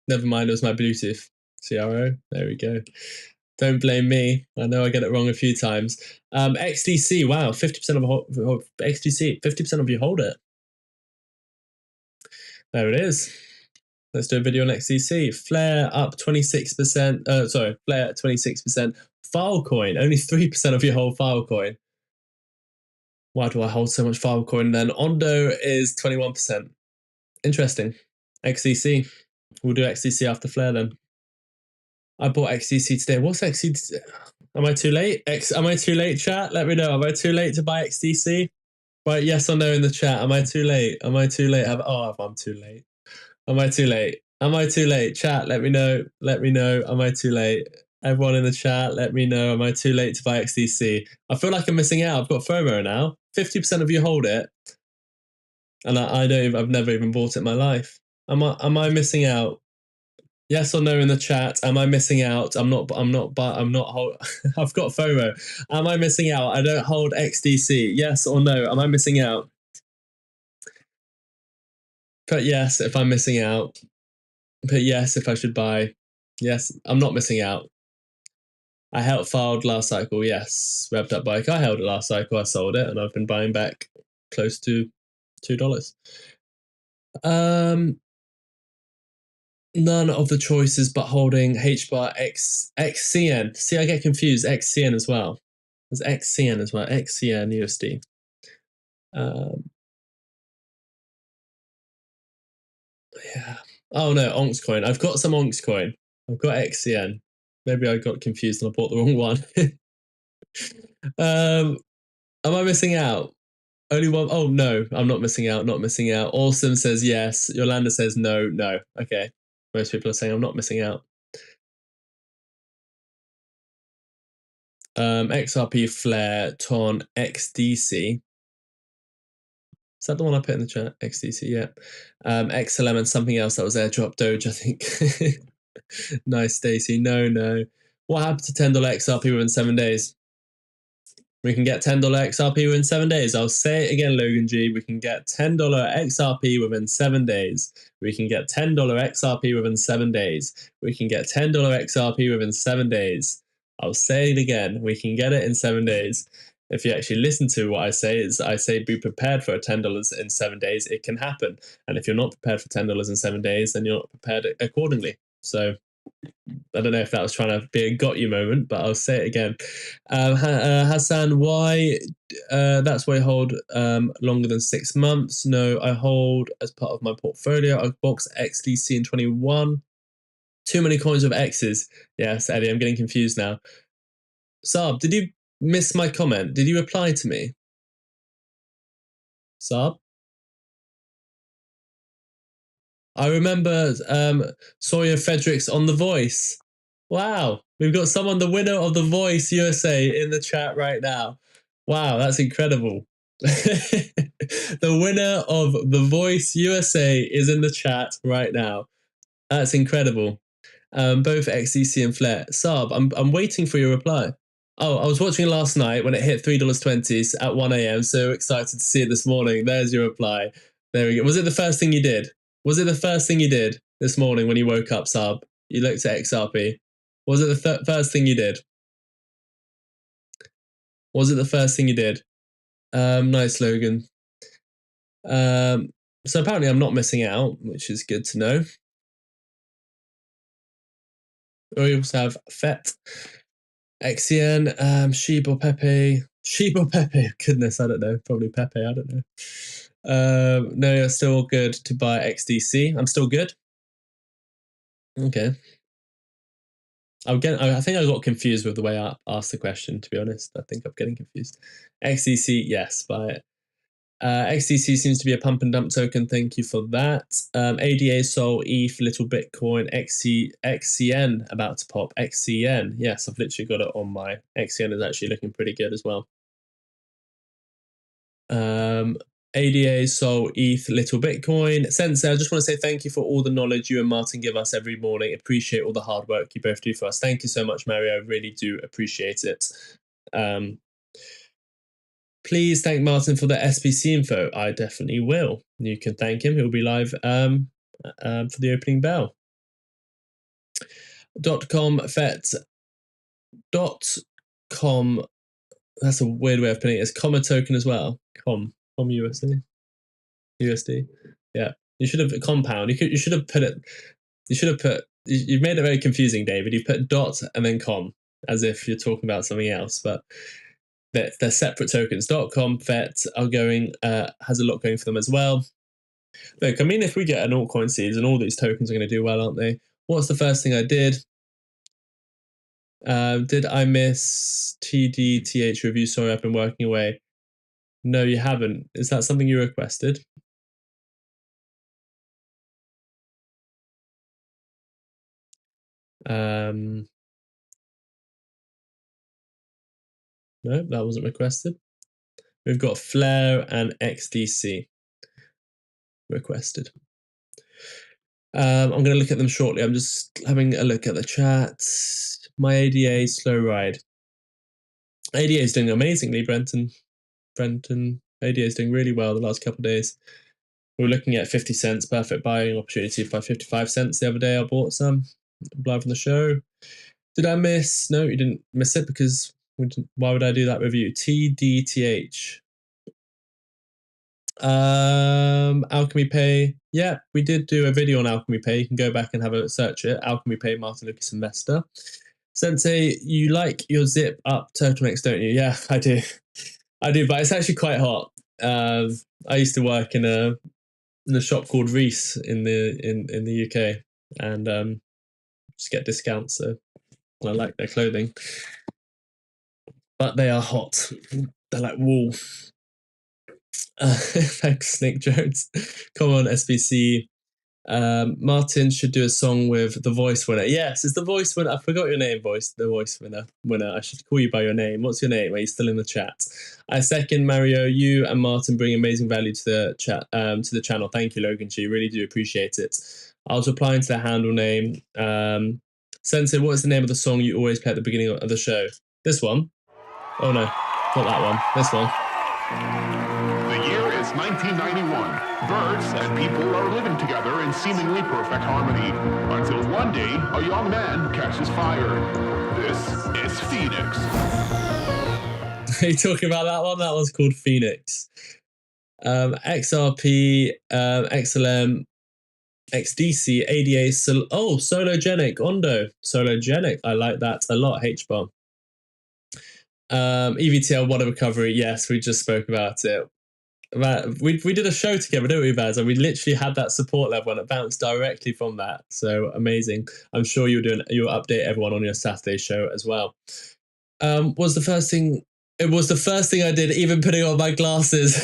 Never mind, it was my Bluetooth. CRO. There we go. Don't blame me. I know I get it wrong a few times. XDC. Wow, 50% of XDC. 50% of you hold it. There it is. Let's do a video on XDC. Flare up 26%. Flare at 26%. Filecoin, only 3% of you hold Filecoin. Why do I hold so much Filecoin then? Ondo is 21%. Interesting. XDC. We'll do XDC after Flare then. I bought XDC today. What's XDC? Am I too late? Am I too late, chat? Let me know. Am I too late to buy XDC? Right, yes or no in the chat. Am I too late? Am I too late? I'm too late. Am I too late? Am I too late? Chat, let me know. Let me know. Am I too late? Everyone in the chat, let me know. Am I too late to buy XDC? I feel like I'm missing out. I've got FOMO now. 50% of you hold it, and I've never even bought it in my life. Am I missing out? Yes or no in the chat. Am I missing out? I've got FOMO. Am I missing out? I don't hold XDC. Yes or no? Am I missing out? Put yes if I'm missing out. Put yes if I should buy. Yes, I'm not missing out. I filed last cycle. Yes, revved up bike. I held it last cycle. I sold it, and I've been buying back close to $2. None of the choices but holding HBAR XCN. See, I get confused. XCN as well. There's XCN as well. XCN USD. Yeah. Oh no, Altcoin. I've got some Altcoin. I've got XCN. Maybe I got confused and I bought the wrong one. Am I missing out? Only one. Oh no, I'm not missing out. Not missing out. Awesome says yes. Yolanda says no. No. Okay. Most people are saying I'm not missing out. XRP, Flare, Ton, XDC. Is that the one I put in the chat? XDC, yeah. XLM and something else that was airdrop Doge, I think. Nice, Stacy. No. What happened to $10 XRP within 7 days? We can get $10 XRP within 7 days. I'll say it again, Logan G. We can get $10 XRP within 7 days. We can get $10 XRP within 7 days. We can get $10 XRP within 7 days. I'll say it again. We can get it in 7 days. If you actually listen to what I say, be prepared for $10 in 7 days. It can happen. And if you're not prepared for $10 in 7 days, then you're not prepared accordingly. So I don't know if that was trying to be a got you moment, but I'll say it again. Hassan, why? That's why I hold longer than 6 months. No, I hold as part of my portfolio. I box XDC in 21. Too many coins with X's. Yes, Eddie, I'm getting confused now. Saab, did you miss my comment? Did you reply to me? Saab? I remember Sawyer Fredericks on The Voice. Wow, we've got someone, the winner of The Voice USA, in the chat right now. Wow, that's incredible. The winner of The Voice USA is in the chat right now. That's incredible. Both XDC and Flare. Saab, I'm waiting for your reply. Oh, I was watching last night when it hit $3.20 at 1 a.m. So excited to see it this morning. There's your reply. There we go. Was it the first thing you did? Was it the first thing you did this morning when you woke up, Saab? You looked at XRP. Was it the first thing you did? Was it the first thing you did? Nice, Logan. So apparently I'm not missing out, which is good to know. We also have FET, XCN, Sheep or Pepe. Sheep or Pepe? Goodness, I don't know. Probably Pepe, I don't know. No, you're still good to buy XDC. I'm still good. Okay. I think I got confused with the way I asked the question, to be honest. I think I'm getting confused. XDC, yes, buy it. XDC seems to be a pump and dump token. Thank you for that. ADA, Sol, ETH, Little Bitcoin, XCN about to pop. XCN, yes, I've literally got it on my. XCN is actually looking pretty good as well. ADA, Sol, ETH, Little Bitcoin. Sensei, I just want to say thank you for all the knowledge you and Martyn give us every morning. Appreciate all the hard work you both do for us. Thank you so much, Mario. I really do appreciate it. Please thank Martyn for the SBC info. I definitely will. You can thank him. He'll be live for the opening bell. .com FET. .com. That's a weird way of putting it. It's comma token as well. Com USD. Yeah. You should have compound. You should have put it. You've made it very confusing, David. You put dot and then com as if you're talking about something else, but they're separate tokens. .com FET are going has a lot going for them as well. Look, I mean, if we get an altcoin season, all these tokens are going to do well, aren't they? What's the first thing I did? Did I miss TDTH review? Sorry, I've been working away. No, you haven't. Is that something you requested? No, that wasn't requested. We've got Flare and XDC requested. I'm going to look at them shortly. I'm just having a look at the chat. My ADA slow ride. ADA is doing amazingly, Brenton. ADA is doing really well the last couple of days. We were looking at 50 cents, perfect buying opportunity by 55 cents the other day. I bought some live on the show. Did I miss? No, you didn't miss it because why would I do that review? TDTH. Alchemy Pay. Yeah, we did do a video on Alchemy Pay. You can go back and have a search it. Alchemy Pay, Martyn Lucas Investor. Sensei, you like your zip up turtlenecks, don't you? Yeah, I do. But it's actually quite hot. I used to work in a shop called Reese in the UK, and just get discounts. So I like their clothing, but they are hot. They're like wool. Thanks, Nick Jones. Come on, SBC. Martyn should do a song with the voice winner. Yes, it's the voice winner. I forgot your name, the voice winner. I should call you by your name. What's your name? Are you still in the chat? I second, Mario. You and Martyn bring amazing value to the chat, to the channel. Thank you, Logan G. Really do appreciate it. I was replying to the handle name. Sensei, what is the name of the song you always play at the beginning of the show? This one? Oh no, not that one. This one. The year is 1991. Birds and people are living together in seemingly perfect harmony. Until one day, a young man catches fire. This is Phoenix. Are you talking about that one? That one's called Phoenix. XRP, XLM, XDC, ADA, Sologenic, Ondo. Sologenic, I like that a lot, H-bar. EVTL, what a recovery. Yes, we just spoke about it. We did a show together, didn't we, Baz? And we literally had that support level and it bounced directly from that. So amazing. I'm sure you'll update everyone on your Saturday show as well. It was the first thing I did, even putting on my glasses.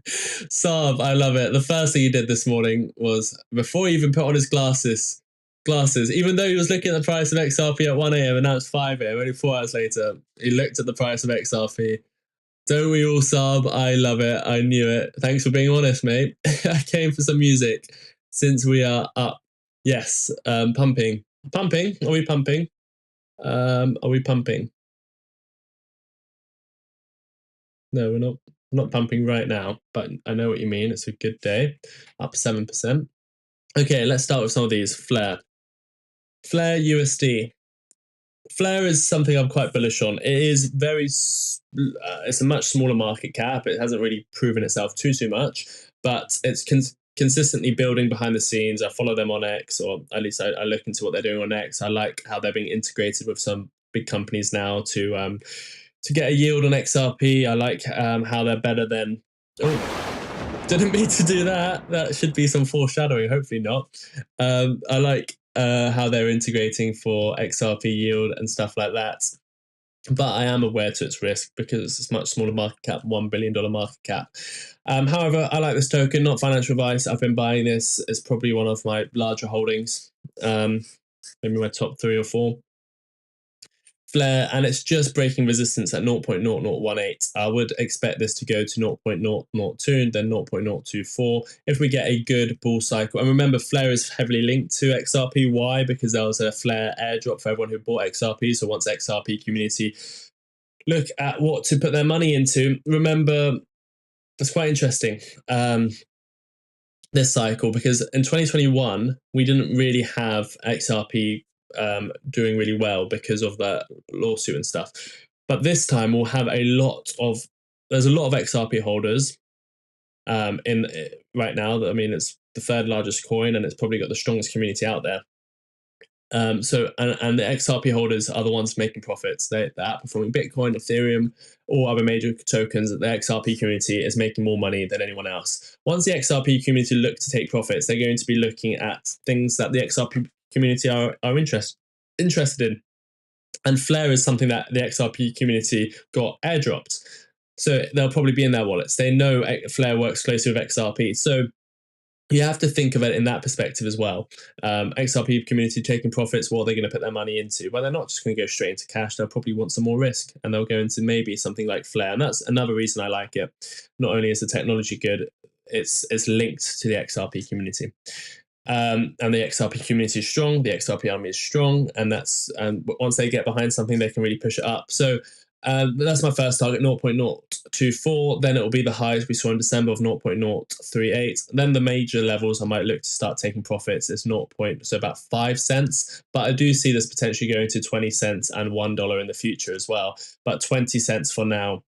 Saab, I love it. The first thing he did this morning was, before he even put on his glasses, even though he was looking at the price of XRP at 1 a.m. and now it's 5 a.m., only 4 hours later, he looked at the price of XRP. Don't we all, Saab? I love it. I knew it. Thanks for being honest, mate. I came for some music since we are up. Yes, pumping. Pumping? Are we pumping? Are we pumping? No, we're not pumping right now, but I know what you mean. It's a good day. Up 7%. Okay, let's start with some of these. Flare USD. Flare is something I'm quite bullish on. It is it's a much smaller market cap. It hasn't really proven itself too much, but it's consistently building behind the scenes. I follow them on X, or at least I look into what they're doing on X. I like how they're being integrated with some big companies now to get a yield on XRP. I like how they're better than. Oh, didn't mean to do that. That should be some foreshadowing. Hopefully not. I like how they're integrating for XRP yield and stuff like that. But I am aware to its risk because it's much smaller market cap, $1 billion market cap. However, I like this token, not financial advice. I've been buying this. It's probably one of my larger holdings, maybe my top 3 or 4. Flare, and it's just breaking resistance at 0.0018. I would expect this to go to 0.002 and then 0.024 if we get a good bull cycle. And remember, Flare is heavily linked to XRP. Why? Because there was a Flare airdrop for everyone who bought XRP. So once XRP community look at what to put their money into, remember, it's quite interesting, this cycle, because in 2021, we didn't really have XRP doing really well because of that lawsuit and stuff. But this time we'll have there's a lot of XRP holders in right now. I mean, it's the 3rd largest coin and it's probably got the strongest community out there. So the XRP holders are the ones making profits. They're outperforming Bitcoin, Ethereum, all other major tokens. The XRP community is making more money than anyone else. Once the XRP community look to take profits, they're going to be looking at things that the XRP community are interested in. And Flare is something that the XRP community got airdropped. So they'll probably be in their wallets. They know Flare works closely with XRP. So you have to think of it in that perspective as well. XRP community taking profits, what are they going to put their money into? Well, they're not just going to go straight into cash. They'll probably want some more risk, and they'll go into maybe something like Flare. And that's another reason I like it. Not only is the technology good, it's linked to the XRP community. And the XRP community is strong, the XRP army is strong, and once they get behind something, they can really push it up. So that's my first target, 0.024. Then it will be the highs we saw in December of 0.038. Then the major levels I might look to start taking profits is so about 5 cents. But I do see this potentially going to 20 cents and $1 in the future as well. But 20 cents for now.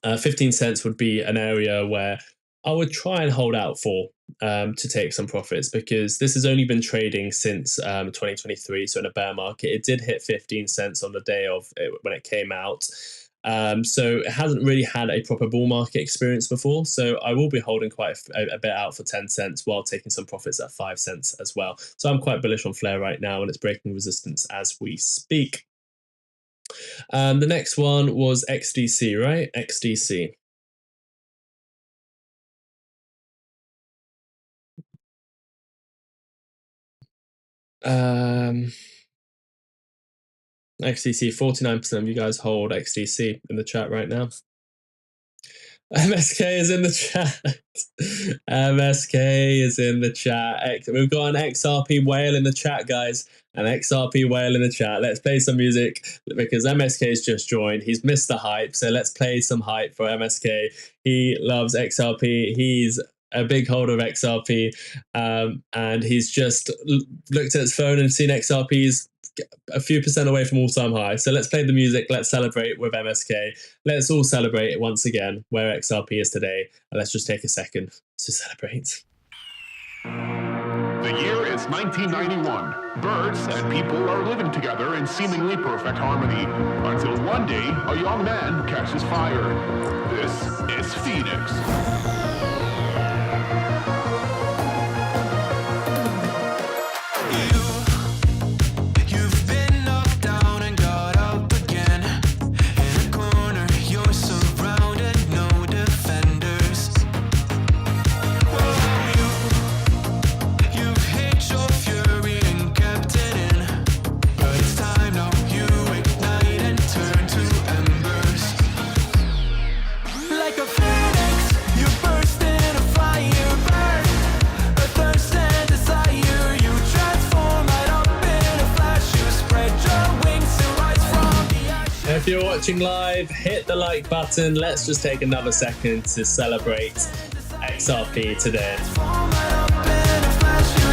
15 cents would be an area where I would try and hold out for to take some profits, because this has only been trading since 2023. So in a bear market, it did hit 15 cents on the day of it when it came out. So it hasn't really had a proper bull market experience before. So I will be holding quite a bit out for 10 cents while taking some profits at 5 cents as well. So I'm quite bullish on Flare right now, and it's breaking resistance as we speak. The next one was XDC, right? XDC. XDC, 49% of you guys hold XDC in the chat right now. MSK is in the chat. MSK is in the chat. We've got an XRP whale in the chat, guys. An XRP whale in the chat. Let's play some music because MSK's just joined. He's missed the hype, so let's play some hype for MSK. He loves XRP. He's a big holder of XRP, and he's just looked at his phone and seen XRP's a few percent away from all-time high. So let's play the music. Let's celebrate with MSK. Let's all celebrate once again where XRP is today, and let's just take a second to celebrate. The year is 1991. Birds and people are living together in seemingly perfect harmony, until one day a young man catches fire. This is Phoenix. If you're watching live, hit the like button. Let's just take another second to celebrate XRP today.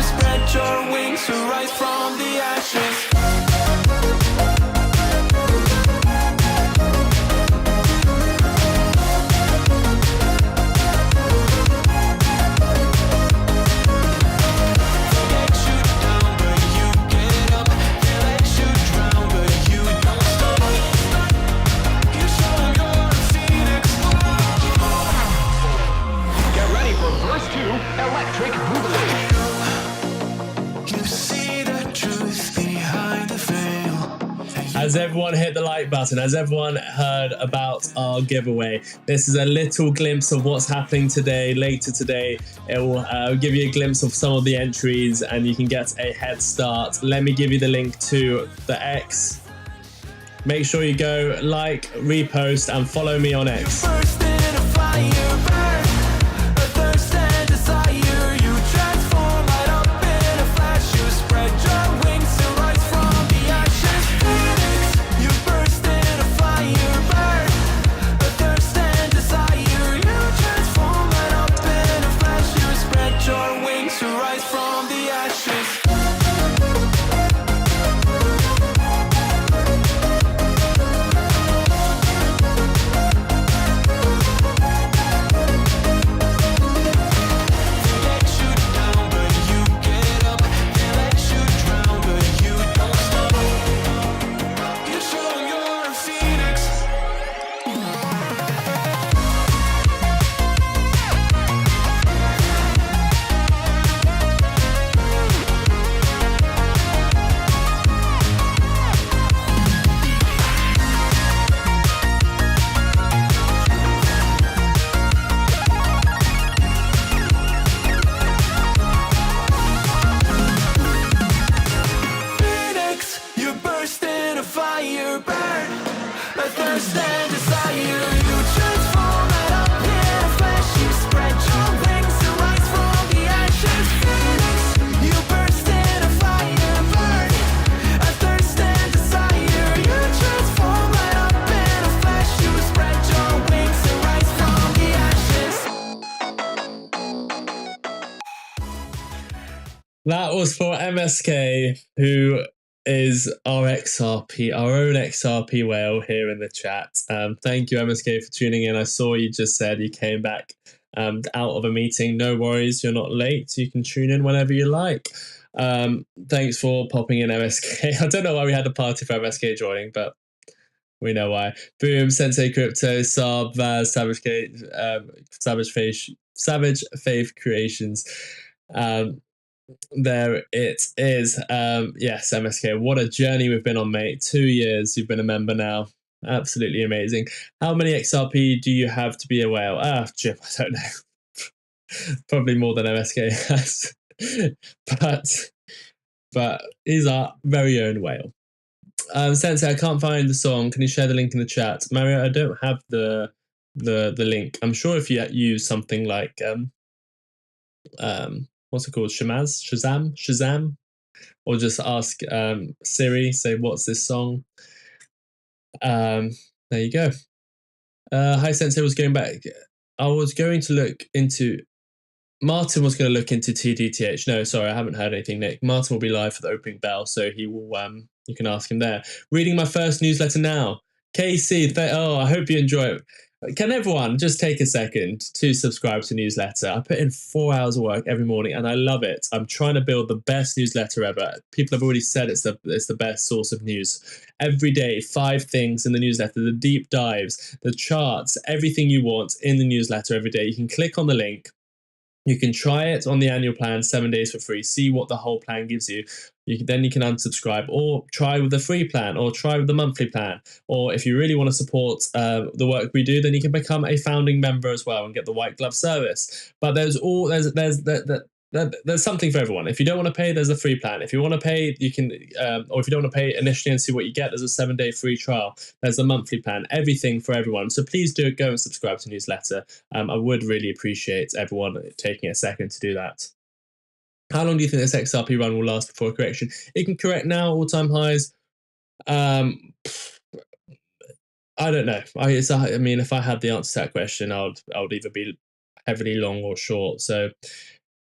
Spread your wings to rise from the ashes. Has everyone hit the like button? Has everyone heard about our giveaway? This is a little glimpse of what's happening today. Later today, it will give you a glimpse of some of the entries and you can get a head start. Let me give you the link to the X. Make sure you go like, repost, and follow me on X. Burst in a fire, burn, a thirst and desire. You transform right up in a flash. You spread your wings to rise from the ashes. Phoenix, you burst in a fire, burn, a thirst and desire. You transform right up in a flash. You spread your wings to rise from the ashes. That was for MSK, who is our XRP, our own XRP whale here in the chat. Thank you, MSK, for tuning in. I saw you just said you came back out of a meeting. No worries, you're not late. You can tune in whenever you like. Thanks for popping in, MSK. I don't know why we had a party for MSK joining, but we know why. Boom, Sensei Crypto, Saab, Vaz, Savage Faith Creations. There it is. Yes, MSK, what a journey we've been on, mate. 2 years you've been a member now. Absolutely amazing. How many XRP do you have to be a whale? Jim, I don't know. Probably more than MSK has. but he's our very own whale. Sensei, I can't find the song. Can you share the link in the chat? Mario, I don't have the link. I'm sure if you use something like what's it called? Shazam, or just ask Siri, say, what's this song? There you go. Hi, Sensei was going back. I was going to look into, Martyn was going to look into TDTH. No, sorry, I haven't heard anything, Nick. Martyn will be live for the opening bell, so he will, you can ask him there. Reading my first newsletter now. KC, I hope you enjoy it. Can everyone just take a second to subscribe to the newsletter? I put in 4 hours of work every morning and I love it. I'm trying to build the best newsletter ever. People have already said it's the best source of news. Every day, 5 things in the newsletter, the deep dives, the charts, everything you want in the newsletter every day. You can click on the link. You can try it on the annual plan, 7 days for free. See what the whole plan gives you. Then you can unsubscribe, or try with the free plan, or try with the monthly plan. Or if you really want to support the work we do, then you can become a founding member as well and get the white glove service. But there's something for everyone. If you don't want to pay, there's a free plan. If you want to pay, you can, or if you don't want to pay initially and see what you get, there's a 7-day free trial. There's a monthly plan, everything for everyone. So please do go and subscribe to the newsletter. I would really appreciate everyone taking a second to do that. How long do you think this XRP run will last before a correction? It can correct now, all-time highs. I don't know. I mean, if I had the answer to that question, I would either be heavily long or short. So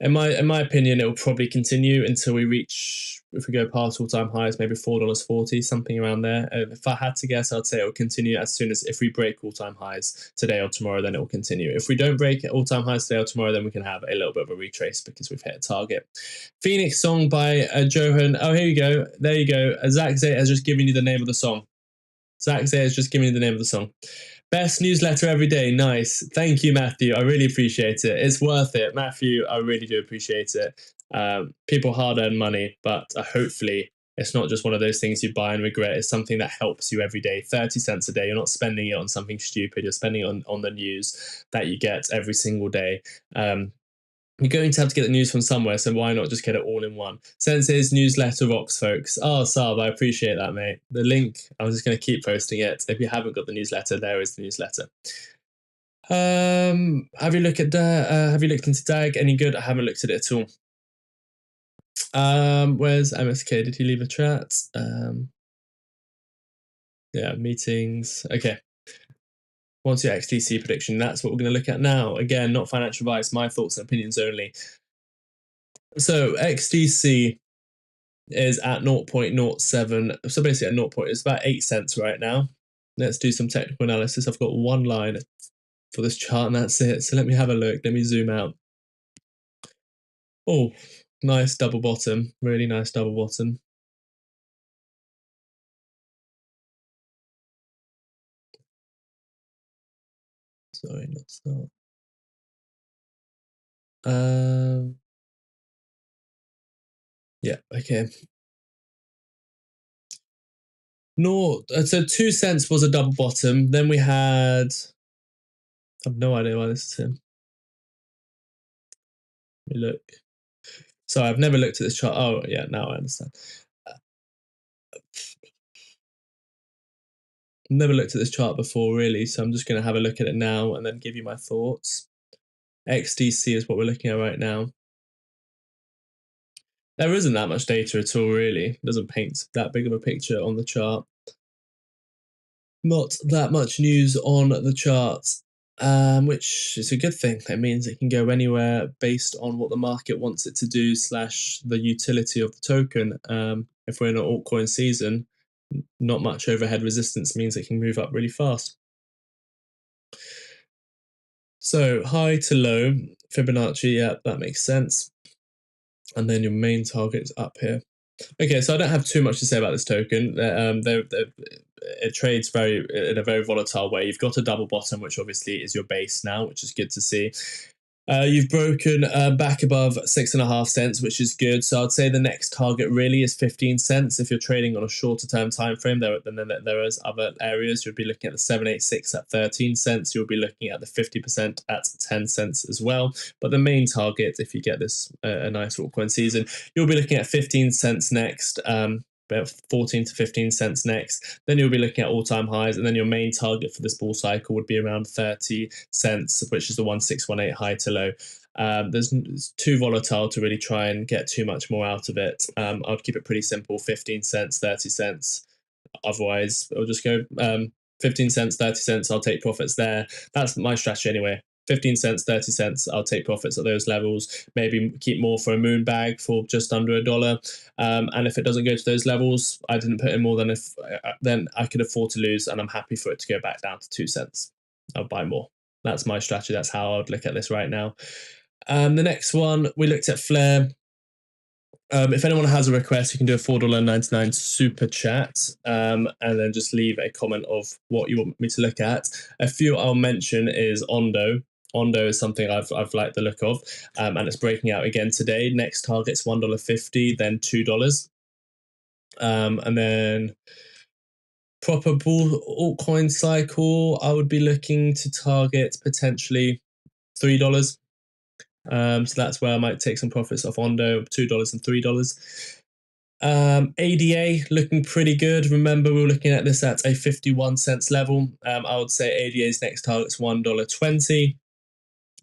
in my opinion, it will probably continue until we reach, if we go past all-time highs, maybe $4.40, something around there. If I had to guess, I'd say it will continue as soon as, if we break all-time highs today or tomorrow, then it will continue. If we don't break all-time highs today or tomorrow, then we can have a little bit of a retrace because we've hit a target. Phoenix song by Johan. Oh, here you go. There you go. Zach Zay has just given you the name of the song. Zach Zay has just given you the name of the song. Best newsletter every day. Nice. Thank you, Matthew. I really appreciate it. It's worth it. Matthew, I really do appreciate it. People hard-earned money, but hopefully It's not just one of those things you buy and regret. It's something that helps you every day. 30 cents a day. You're not spending it on something stupid. You're spending it on the news that you get every single day. You're going to have to get the news from somewhere, so why not just get it all in one? Sensei's newsletter rocks, folks. Oh, Saab, I appreciate that, mate. The link, I'm just going to keep posting it. If you haven't got the newsletter, there is the newsletter. Have you looked into DAG? Any good? I haven't looked at it at all. Where's MSK? Did he leave a chat? Yeah, meetings. Okay. What's your XTC prediction? That's what we're going to look at now. Again, not financial advice, my thoughts and opinions only. So XTC is at 0.07. So basically at 0. It's about 8 cents right now. Let's do some technical analysis. I've got one line for this chart and that's it. So let me have a look. Let me zoom out. Oh, nice double bottom. Really nice double bottom. Sorry, that's not. Yeah, okay. So 2 cents was a double bottom. Then we had. I have no idea why this is him. Let me look. Sorry, I've never looked at this chart. Oh, yeah, now I understand. Never looked at this chart before, really, so I'm just going to have a look at it now and then give you my thoughts. XDC is what we're looking at right now. There isn't that much data at all, really. It doesn't paint that big of a picture on the chart. Not that much news on the chart, which is a good thing. That means it can go anywhere based on what the market wants it to do / the utility of the token. If we're in an altcoin season, not much overhead resistance means it can move up really fast. So high to low, Fibonacci, yeah, that makes sense. And then your main target's up here. Okay, so I don't have too much to say about this token. It trades in a very volatile way. You've got a double bottom, which obviously is your base now, which is good to see. You've broken back above 6.5 cents, which is good. So I'd say the next target really is 15 cents. If you're trading on a shorter term time frame, then there is other areas. You'll be looking at the 786 at 13 cents. You'll be looking at the 50% at 10 cents as well. But the main target, if you get this a nice altcoin season, you'll be looking at 15 cents next. About 14 to 15 cents next. Then you'll be looking at all-time highs, and then your main target for this bull cycle would be around 30 cents, which is the 1618 high to low. It's too volatile to really try and get too much more out of it. I'd keep it pretty simple, 15 cents, 30 cents. Otherwise, I'll just go 15 cents, 30 cents, I'll take profits there. That's my strategy anyway. 15 cents, 30 cents, I'll take profits at those levels, maybe keep more for a moon bag for just under $1. And if it doesn't go to those levels, I didn't put in more than then I could afford to lose, and I'm happy for it to go back down to 2 cents. I'll buy more. That's my strategy. That's how I would look at this right now. The next one, we looked at Flare. If anyone has a request, you can do a $4.99 super chat, and then just leave a comment of what you want me to look at. A few I'll mention is Ondo. Ondo is something I've liked the look of, and it's breaking out again today. Next target's $1.50, then $2. And then proper bull altcoin cycle, I would be looking to target potentially $3. So that's where I might take some profits off Ondo, $2 and $3. ADA looking pretty good. Remember, we were looking at this at a 51 cents level. I would say ADA's next target's $1.20,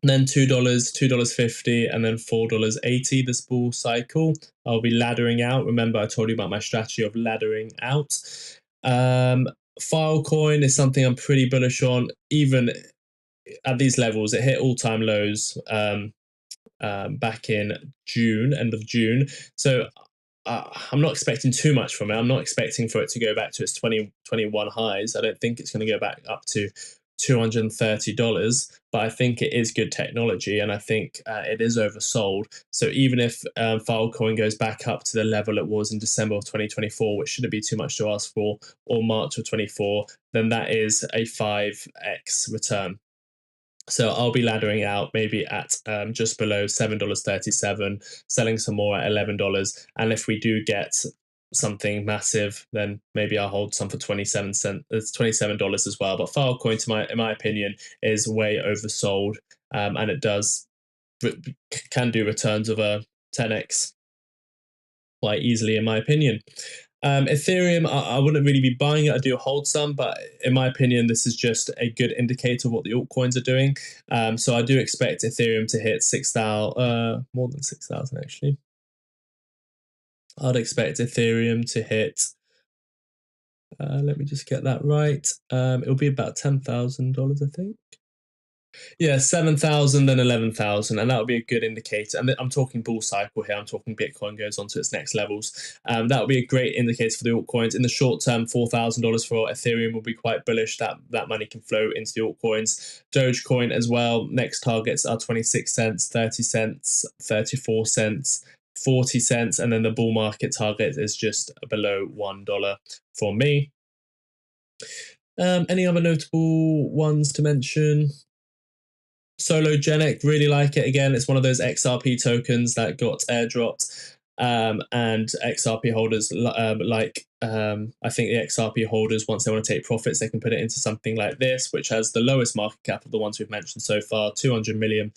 then $2, $2.50, and then $4.80 this bull cycle. I'll be laddering out. Remember, I told you about my strategy of laddering out. Filecoin is something I'm pretty bullish on. Even at these levels, it hit all-time lows back in June, end of June. So I'm not expecting too much from it. I'm not expecting for it to go back to its 2021 highs. I don't think it's going to go back up to $230, but I think it is good technology, and I think it is oversold. So even if Filecoin goes back up to the level it was in December of 2024, which shouldn't be too much to ask for, or March of 24, then that is a 5x return. So I'll be laddering out maybe at just below $7.37, selling some more at $11. And if we do get something massive, then maybe I'll hold some for $27 as well. But Filecoin, in my opinion, is way oversold, and it can do returns of a 10x quite easily, in my opinion. Ethereum, I wouldn't really be buying it. I do hold some, but in my opinion, this is just a good indicator of what the altcoins are doing. So I do expect Ethereum to hit 6,000, more than 6,000 actually. I'd expect Ethereum to hit, let me just get that right. It'll be about $10,000, I think. Yeah, 7,000, then 11,000, and that would be a good indicator. And I'm talking bull cycle here. I'm talking Bitcoin goes on to its next levels. That would be a great indicator for the altcoins. In the short term, $4,000 for Ethereum will be quite bullish. That money can flow into the altcoins. Dogecoin as well. Next targets are 26 cents, 30 cents, 34 cents, 40 cents, and then the bull market target is just below $1 for me. Any other notable ones to mention? Sologenic, really like it. Again, it's one of those XRP tokens that got airdropped, and XRP holders I think the XRP holders, once they want to take profits, they can put it into something like this, which has the lowest market cap of the ones we've mentioned so far, 200 million.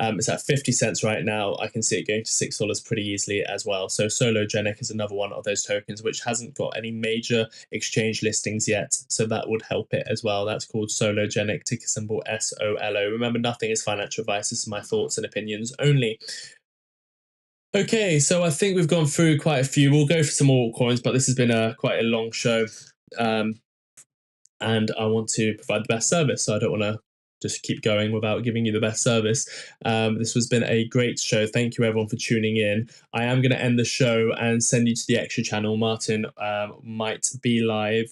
It's at 50 cents right now. I can see it going to $6 pretty easily as well. So Sologenic is another one of those tokens which hasn't got any major exchange listings yet, so that would help it as well. That's called Sologenic, ticker symbol SOLO. Remember, nothing is financial advice. This is my thoughts and opinions only. Okay, so I think we've gone through quite a few. We'll go for some more altcoins, but this has been quite a long show, and I want to provide the best service, so I don't want to just keep going without giving you the best service. This has been a great show. Thank you, everyone, for tuning in. I am going to end the show and send you to the extra channel. Martyn might be live.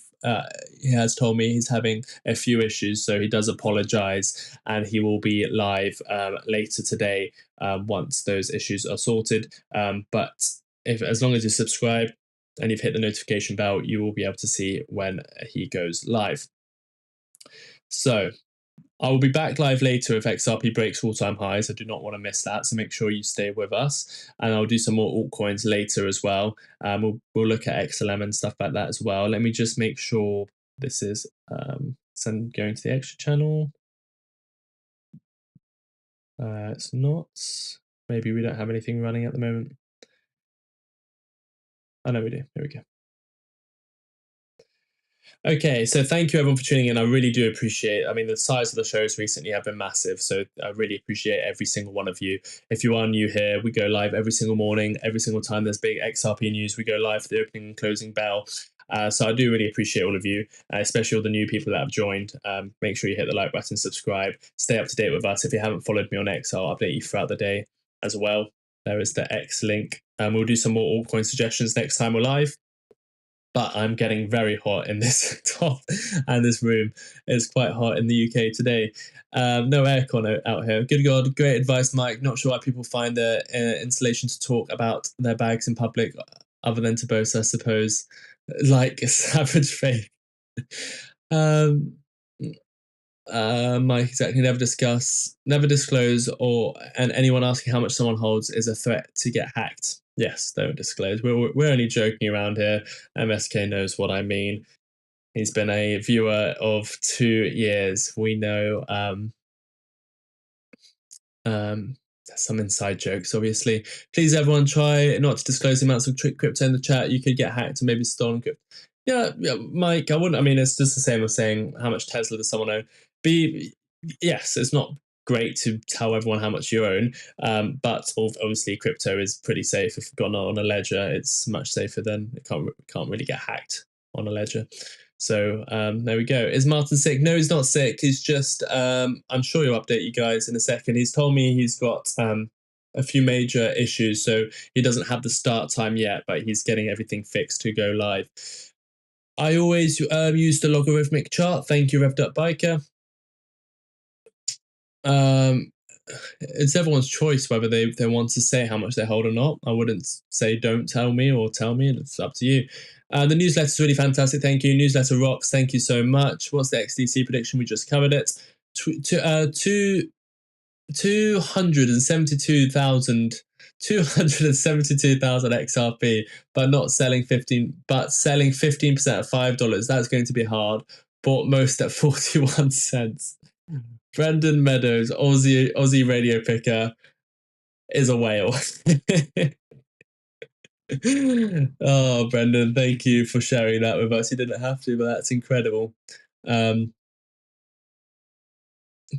He has told me he's having a few issues, so he does apologize, and he will be live later today once those issues are sorted. But as long as you subscribe and you've hit the notification bell, you will be able to see when he goes live. So I will be back live later if XRP breaks all-time highs. I do not want to miss that, so make sure you stay with us. And I'll do some more altcoins later as well. We'll look at XLM and stuff like that as well. Let me just make sure this is going to the extra channel. It's not. Maybe we don't have anything running at the moment. Oh, no, we do. There we go. Okay, so thank you everyone for tuning in. I really do appreciate it. I mean, the size of the shows recently have been massive, so I really appreciate every single one of you. If you are new here, we go live every single morning. Every single time there's big XRP news, we go live for the opening and closing bell. So I do really appreciate all of you, especially all the new people that have joined. Make sure you hit the like button, subscribe, stay up to date with us. If you haven't followed me on X, I'll update you throughout the day as well. There is the X link. We'll do some more altcoin suggestions next time we're live. But I'm getting very hot in this top and this room. It's quite hot in the UK today. No aircon out here. Good God, great advice, Mike. Not sure why people find the installation to talk about their bags in public, other than to boast, I suppose, like a savage fake. Mike, exactly. Never discuss, never disclose, and anyone asking how much someone holds is a threat to get hacked. Yes, don't disclose. We're only joking around here. MSK knows what I mean. He's been a viewer of 2 years. We know some inside jokes, obviously. Please, everyone, try not to disclose the amounts of crypto in the chat. You could get hacked and maybe stolen crypto. Yeah, Mike, I wouldn't. I mean, it's just the same as saying how much Tesla does someone own. Yes, it's not great to tell everyone how much you own, but obviously crypto is pretty safe. If you've got it on a ledger, it's much safer than it can't really get hacked on a ledger. So there we go. Is Martyn sick? No, he's not sick. He's just I'm sure he'll update you guys in a second. He's told me he's got a few major issues, so he doesn't have the start time yet, but he's getting everything fixed to go live. I always use the logarithmic chart. Thank you, Revved Up Biker. It's everyone's choice whether they want to say how much they hold or not. I wouldn't say don't tell me or tell me. It's up to you. The newsletter is really fantastic. Thank you. Newsletter rocks. Thank you so much. What's the XDC prediction? We just covered it. 272,000 272,000 XRP, but not selling 15, but selling 15% at $5. That's going to be hard. Bought most at 41 cents. Brendan Meadows, Aussie radio picker, is a whale. Oh, Brendan, thank you for sharing that with us. You didn't have to, but that's incredible.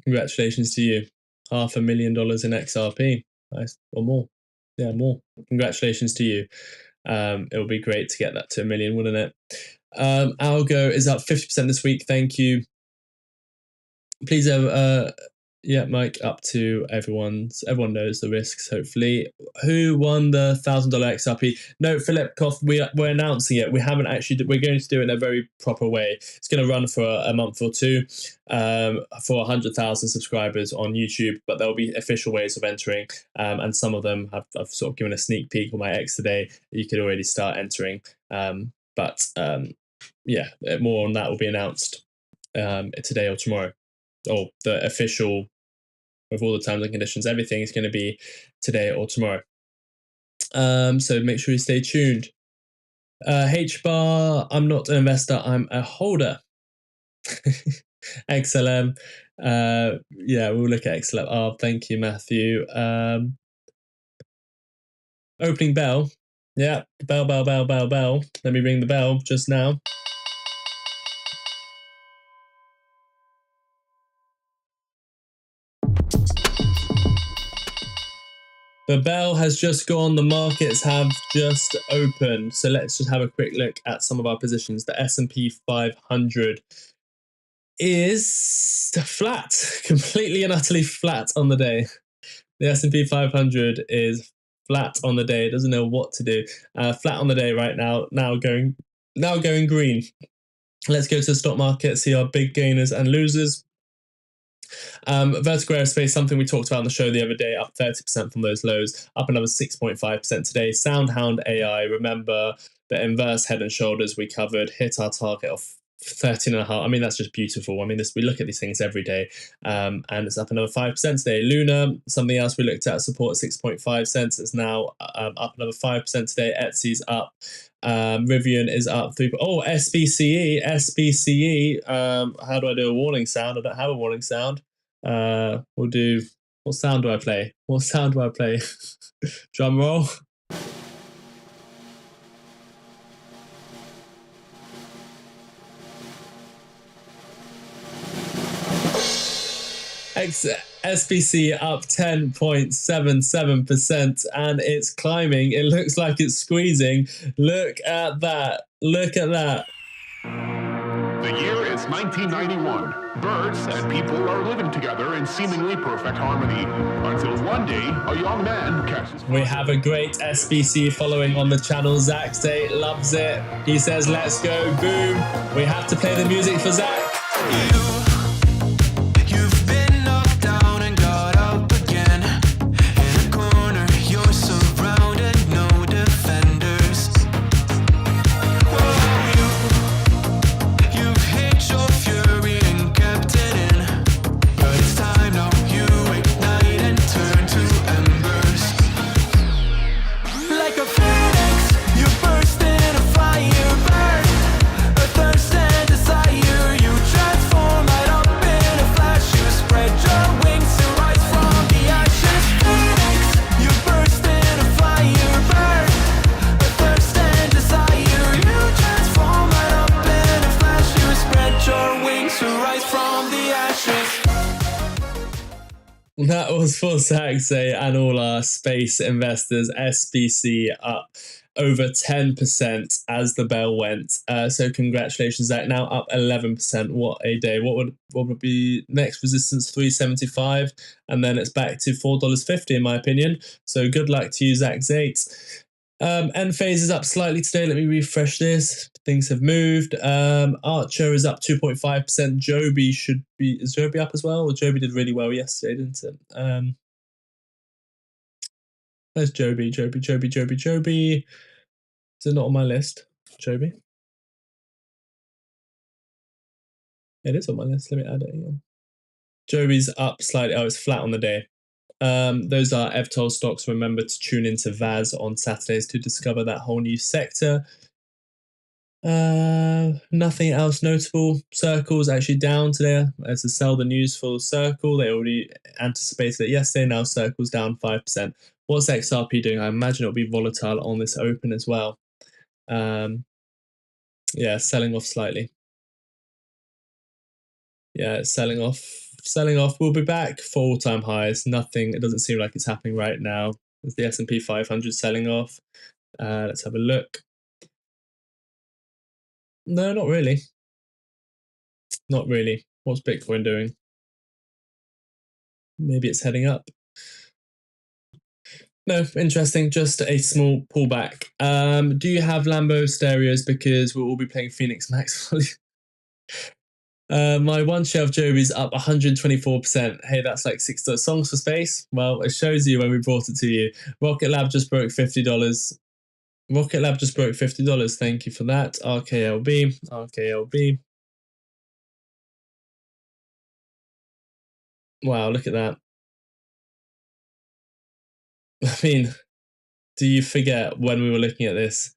Congratulations to you. $500,000 in XRP. Nice. Or more. Yeah, more. Congratulations to you. It would be great to get that to 1 million, wouldn't it? Algo is up 50% this week. Thank you. Please yeah, Mike, up to everyone knows the risks, hopefully. Who won the $1,000 XRP? No, Philip Koff, we're announcing it. We haven't actually, we're going to do it in a very proper way. It's going to run for a month or two for 100,000 subscribers on YouTube, but there'll be official ways of entering. And some of them I've sort of given a sneak peek on my X today. You could already start entering. Yeah, more on that will be announced today or tomorrow. Or the official, with all the terms and conditions, everything is going to be today or tomorrow. So make sure you stay tuned. H-bar, I'm not an investor, I'm a holder. XLM. Yeah, we'll look at XLM. Oh, thank you, Matthew. Opening bell. Yeah, bell. Let me ring the bell just now. The bell has just gone. The markets have just opened. So let's just have a quick look at some of our positions. The S&P 500 is flat, completely and utterly flat on the day. The S&P 500 is flat on the day. It doesn't know what to do. Flat on the day right now. Now going green. Let's go to the stock market. See our big gainers and losers. Vertical aerospace, something we talked about on the show the other day, up 30% from those lows, up another 6.5% today. SoundHound AI, remember the inverse head and shoulders we covered, hit our target of 13.5. I mean, that's just beautiful. I mean, we look at these things every day, and it's up another 5% today. Luna, something else we looked at, support 6.5 cents, is now up another 5% today. Etsy's up. Rivian is up 3. Oh, SBCE. How do I do a warning sound? I don't have a warning sound. We'll do. What sound do I play? Drum roll. SBC up 10.77%, and it's climbing. It looks like it's squeezing. Look at that. The year is 1991. Birds and people are living together in seemingly perfect harmony. Until one day, a young man catches fire. We have a great SBC following on the channel. Zach State loves it. He says, let's go, boom. We have to play the music for Zach. You've been knocked down and got up again. In a corner, you're surrounded, no defenders. You've hid your fury and kept it in. But it's time now, you ignite and turn to embers. Like a phoenix, you burst in a fire burn. A thirst and desire, you transform right up in a flash. You spread your wings to rise from the ashes. Phoenix, you burst in a fire burn. A thirst and desire, you transform right up in a flash. You spread your wings to rise from the ashes. That was for Zach Say and all our space investors. SBC up over 10% as the bell went. So congratulations, Zach. Now up 11%. What a day. What would be next resistance? 375, and then it's back to $4.50 in my opinion. So good luck to you, Zach Zate. Enphase is up slightly today. Let me refresh this. Things have moved. Archer is up 2.5%. Joby is Joby up as well? Well, Joby did really well yesterday, didn't it? Where's Joby? Joby. Is it not on my list? Joby? It is on my list. Let me add it again. Joby's up slightly. Oh, it's flat on the day. Those are EVTOL stocks. Remember to tune into VAS on Saturdays to discover that whole new sector. Nothing else notable. Circle's actually down today as to sell the news for Circle. They already anticipated it yesterday. Now Circle's down 5%. What's XRP doing? I imagine it'll be volatile on this open as well. Yeah, selling off slightly. Yeah, it's selling off. We'll be back for all-time highs. Nothing. It doesn't seem like it's happening right now. There's the S&P 500 selling off. Let's have a look. No, not really. Not really. What's Bitcoin doing? Maybe it's heading up. No, interesting. Just a small pullback. Do you have Lambo stereos? Because we'll all be playing Phoenix Max volume. My one share of Joby's up 124%. Hey, that's like $6 songs for space. Well, it shows you when we brought it to you. Rocket Lab just broke $50. Rocket Lab just broke $50. Thank you for that. RKLB. Wow, look at that. I mean, do you forget when we were looking at this?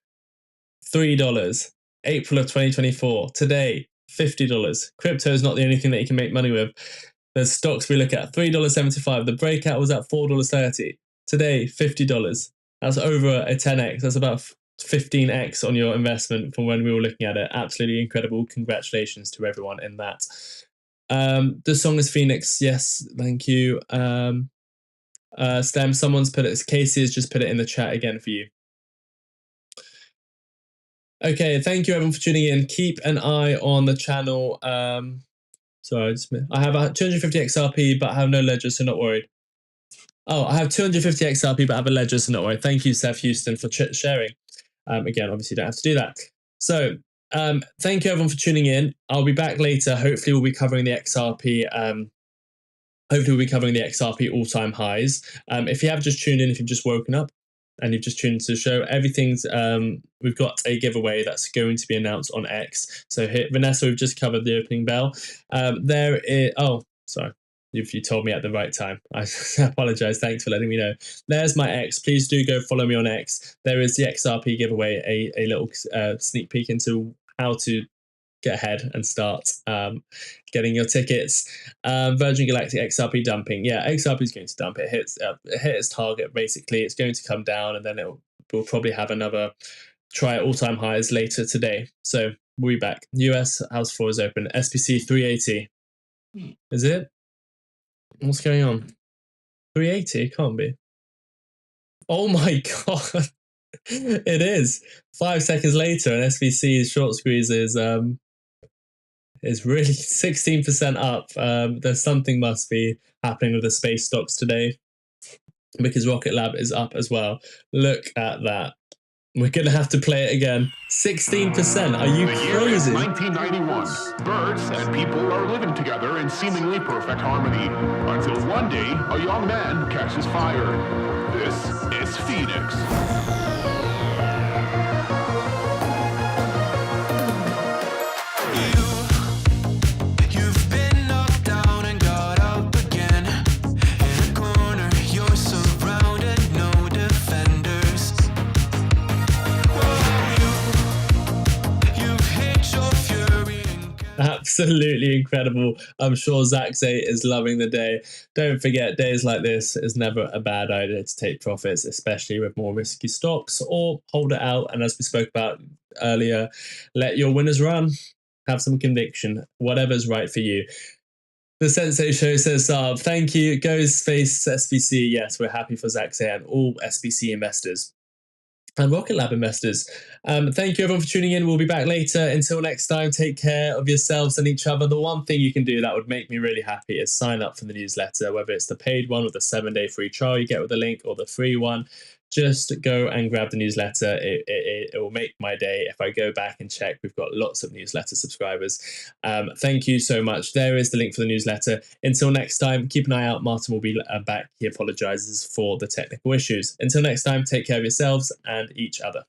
$3, April of 2024. Today, $50. Crypto is not the only thing that you can make money with. There's stocks we look at, $3.75. The breakout was at $4.30. Today, $50. That's over a 10x. That's about 15x on your investment from when we were looking at it. Absolutely incredible. Congratulations to everyone in that. The song is Phoenix. Yes, thank you. Stem, someone's put it. Casey has just put it in the chat again for you. Okay, thank you everyone for tuning in. Keep an eye on the channel. Sorry, I have 250 XRP, but I have no ledger, so not worried. Oh, I have 250 XRP, but I have a ledger, so not worried. Thank you, Seth Houston, for sharing. Again, obviously, you don't have to do that. So, thank you everyone for tuning in. I'll be back later. Hopefully, we'll be covering the XRP. Hopefully, we'll be covering the XRP all-time highs. If you have just tuned in, if you've just woken up and you've just tuned into the show, everything's we've got a giveaway that's going to be announced on X. So here, Vanessa, we've just covered the opening bell. There is. Oh, sorry. If you told me at the right time, I apologize. Thanks for letting me know. There's my X. Please do go follow me on X. There is the XRP giveaway, a little sneak peek into how to get ahead and start getting your tickets. Virgin Galactic XRP dumping. Yeah, XRP is going to dump. It hit its target. Basically, it's going to come down, and then we'll probably have another try at all-time highs later today. So we'll be back. US house floor is open. SPC 380. Is it? What's going on? 380? It can't be. Oh my god. It is. 5 seconds later, and SVC's short squeeze is really 16% up. There's something must be happening with the space stocks today, because Rocket Lab is up as well. Look at that. We're going to have to play it again. 16%. Are you crazy? The year is 1991. Birds and people are living together in seemingly perfect harmony. Until one day, a young man catches fire. This is Phoenix. Absolutely incredible. I'm sure Zaxay is loving the day. Don't forget, days like this is never a bad idea to take profits, especially with more risky stocks, or hold it out. And as we spoke about earlier, let your winners run. Have some conviction, whatever's right for you. The Sensei Show says, thank you. Goes face SBC. Yes, we're happy for Zaxay and all SBC investors and Rocket Lab investors. Thank you everyone for tuning in. We'll be back later. Until next time, take care of yourselves and each other. The one thing you can do that would make me really happy is sign up for the newsletter, whether it's the paid one with the 7-day free trial you get with the link, or the free one. Just go and grab the newsletter. It will make my day. If I go back and check, we've got lots of newsletter subscribers. Thank you so much. There is the link for the newsletter. Until next time, keep an eye out. Martyn will be back. He apologizes for the technical issues. Until next time, take care of yourselves and each other.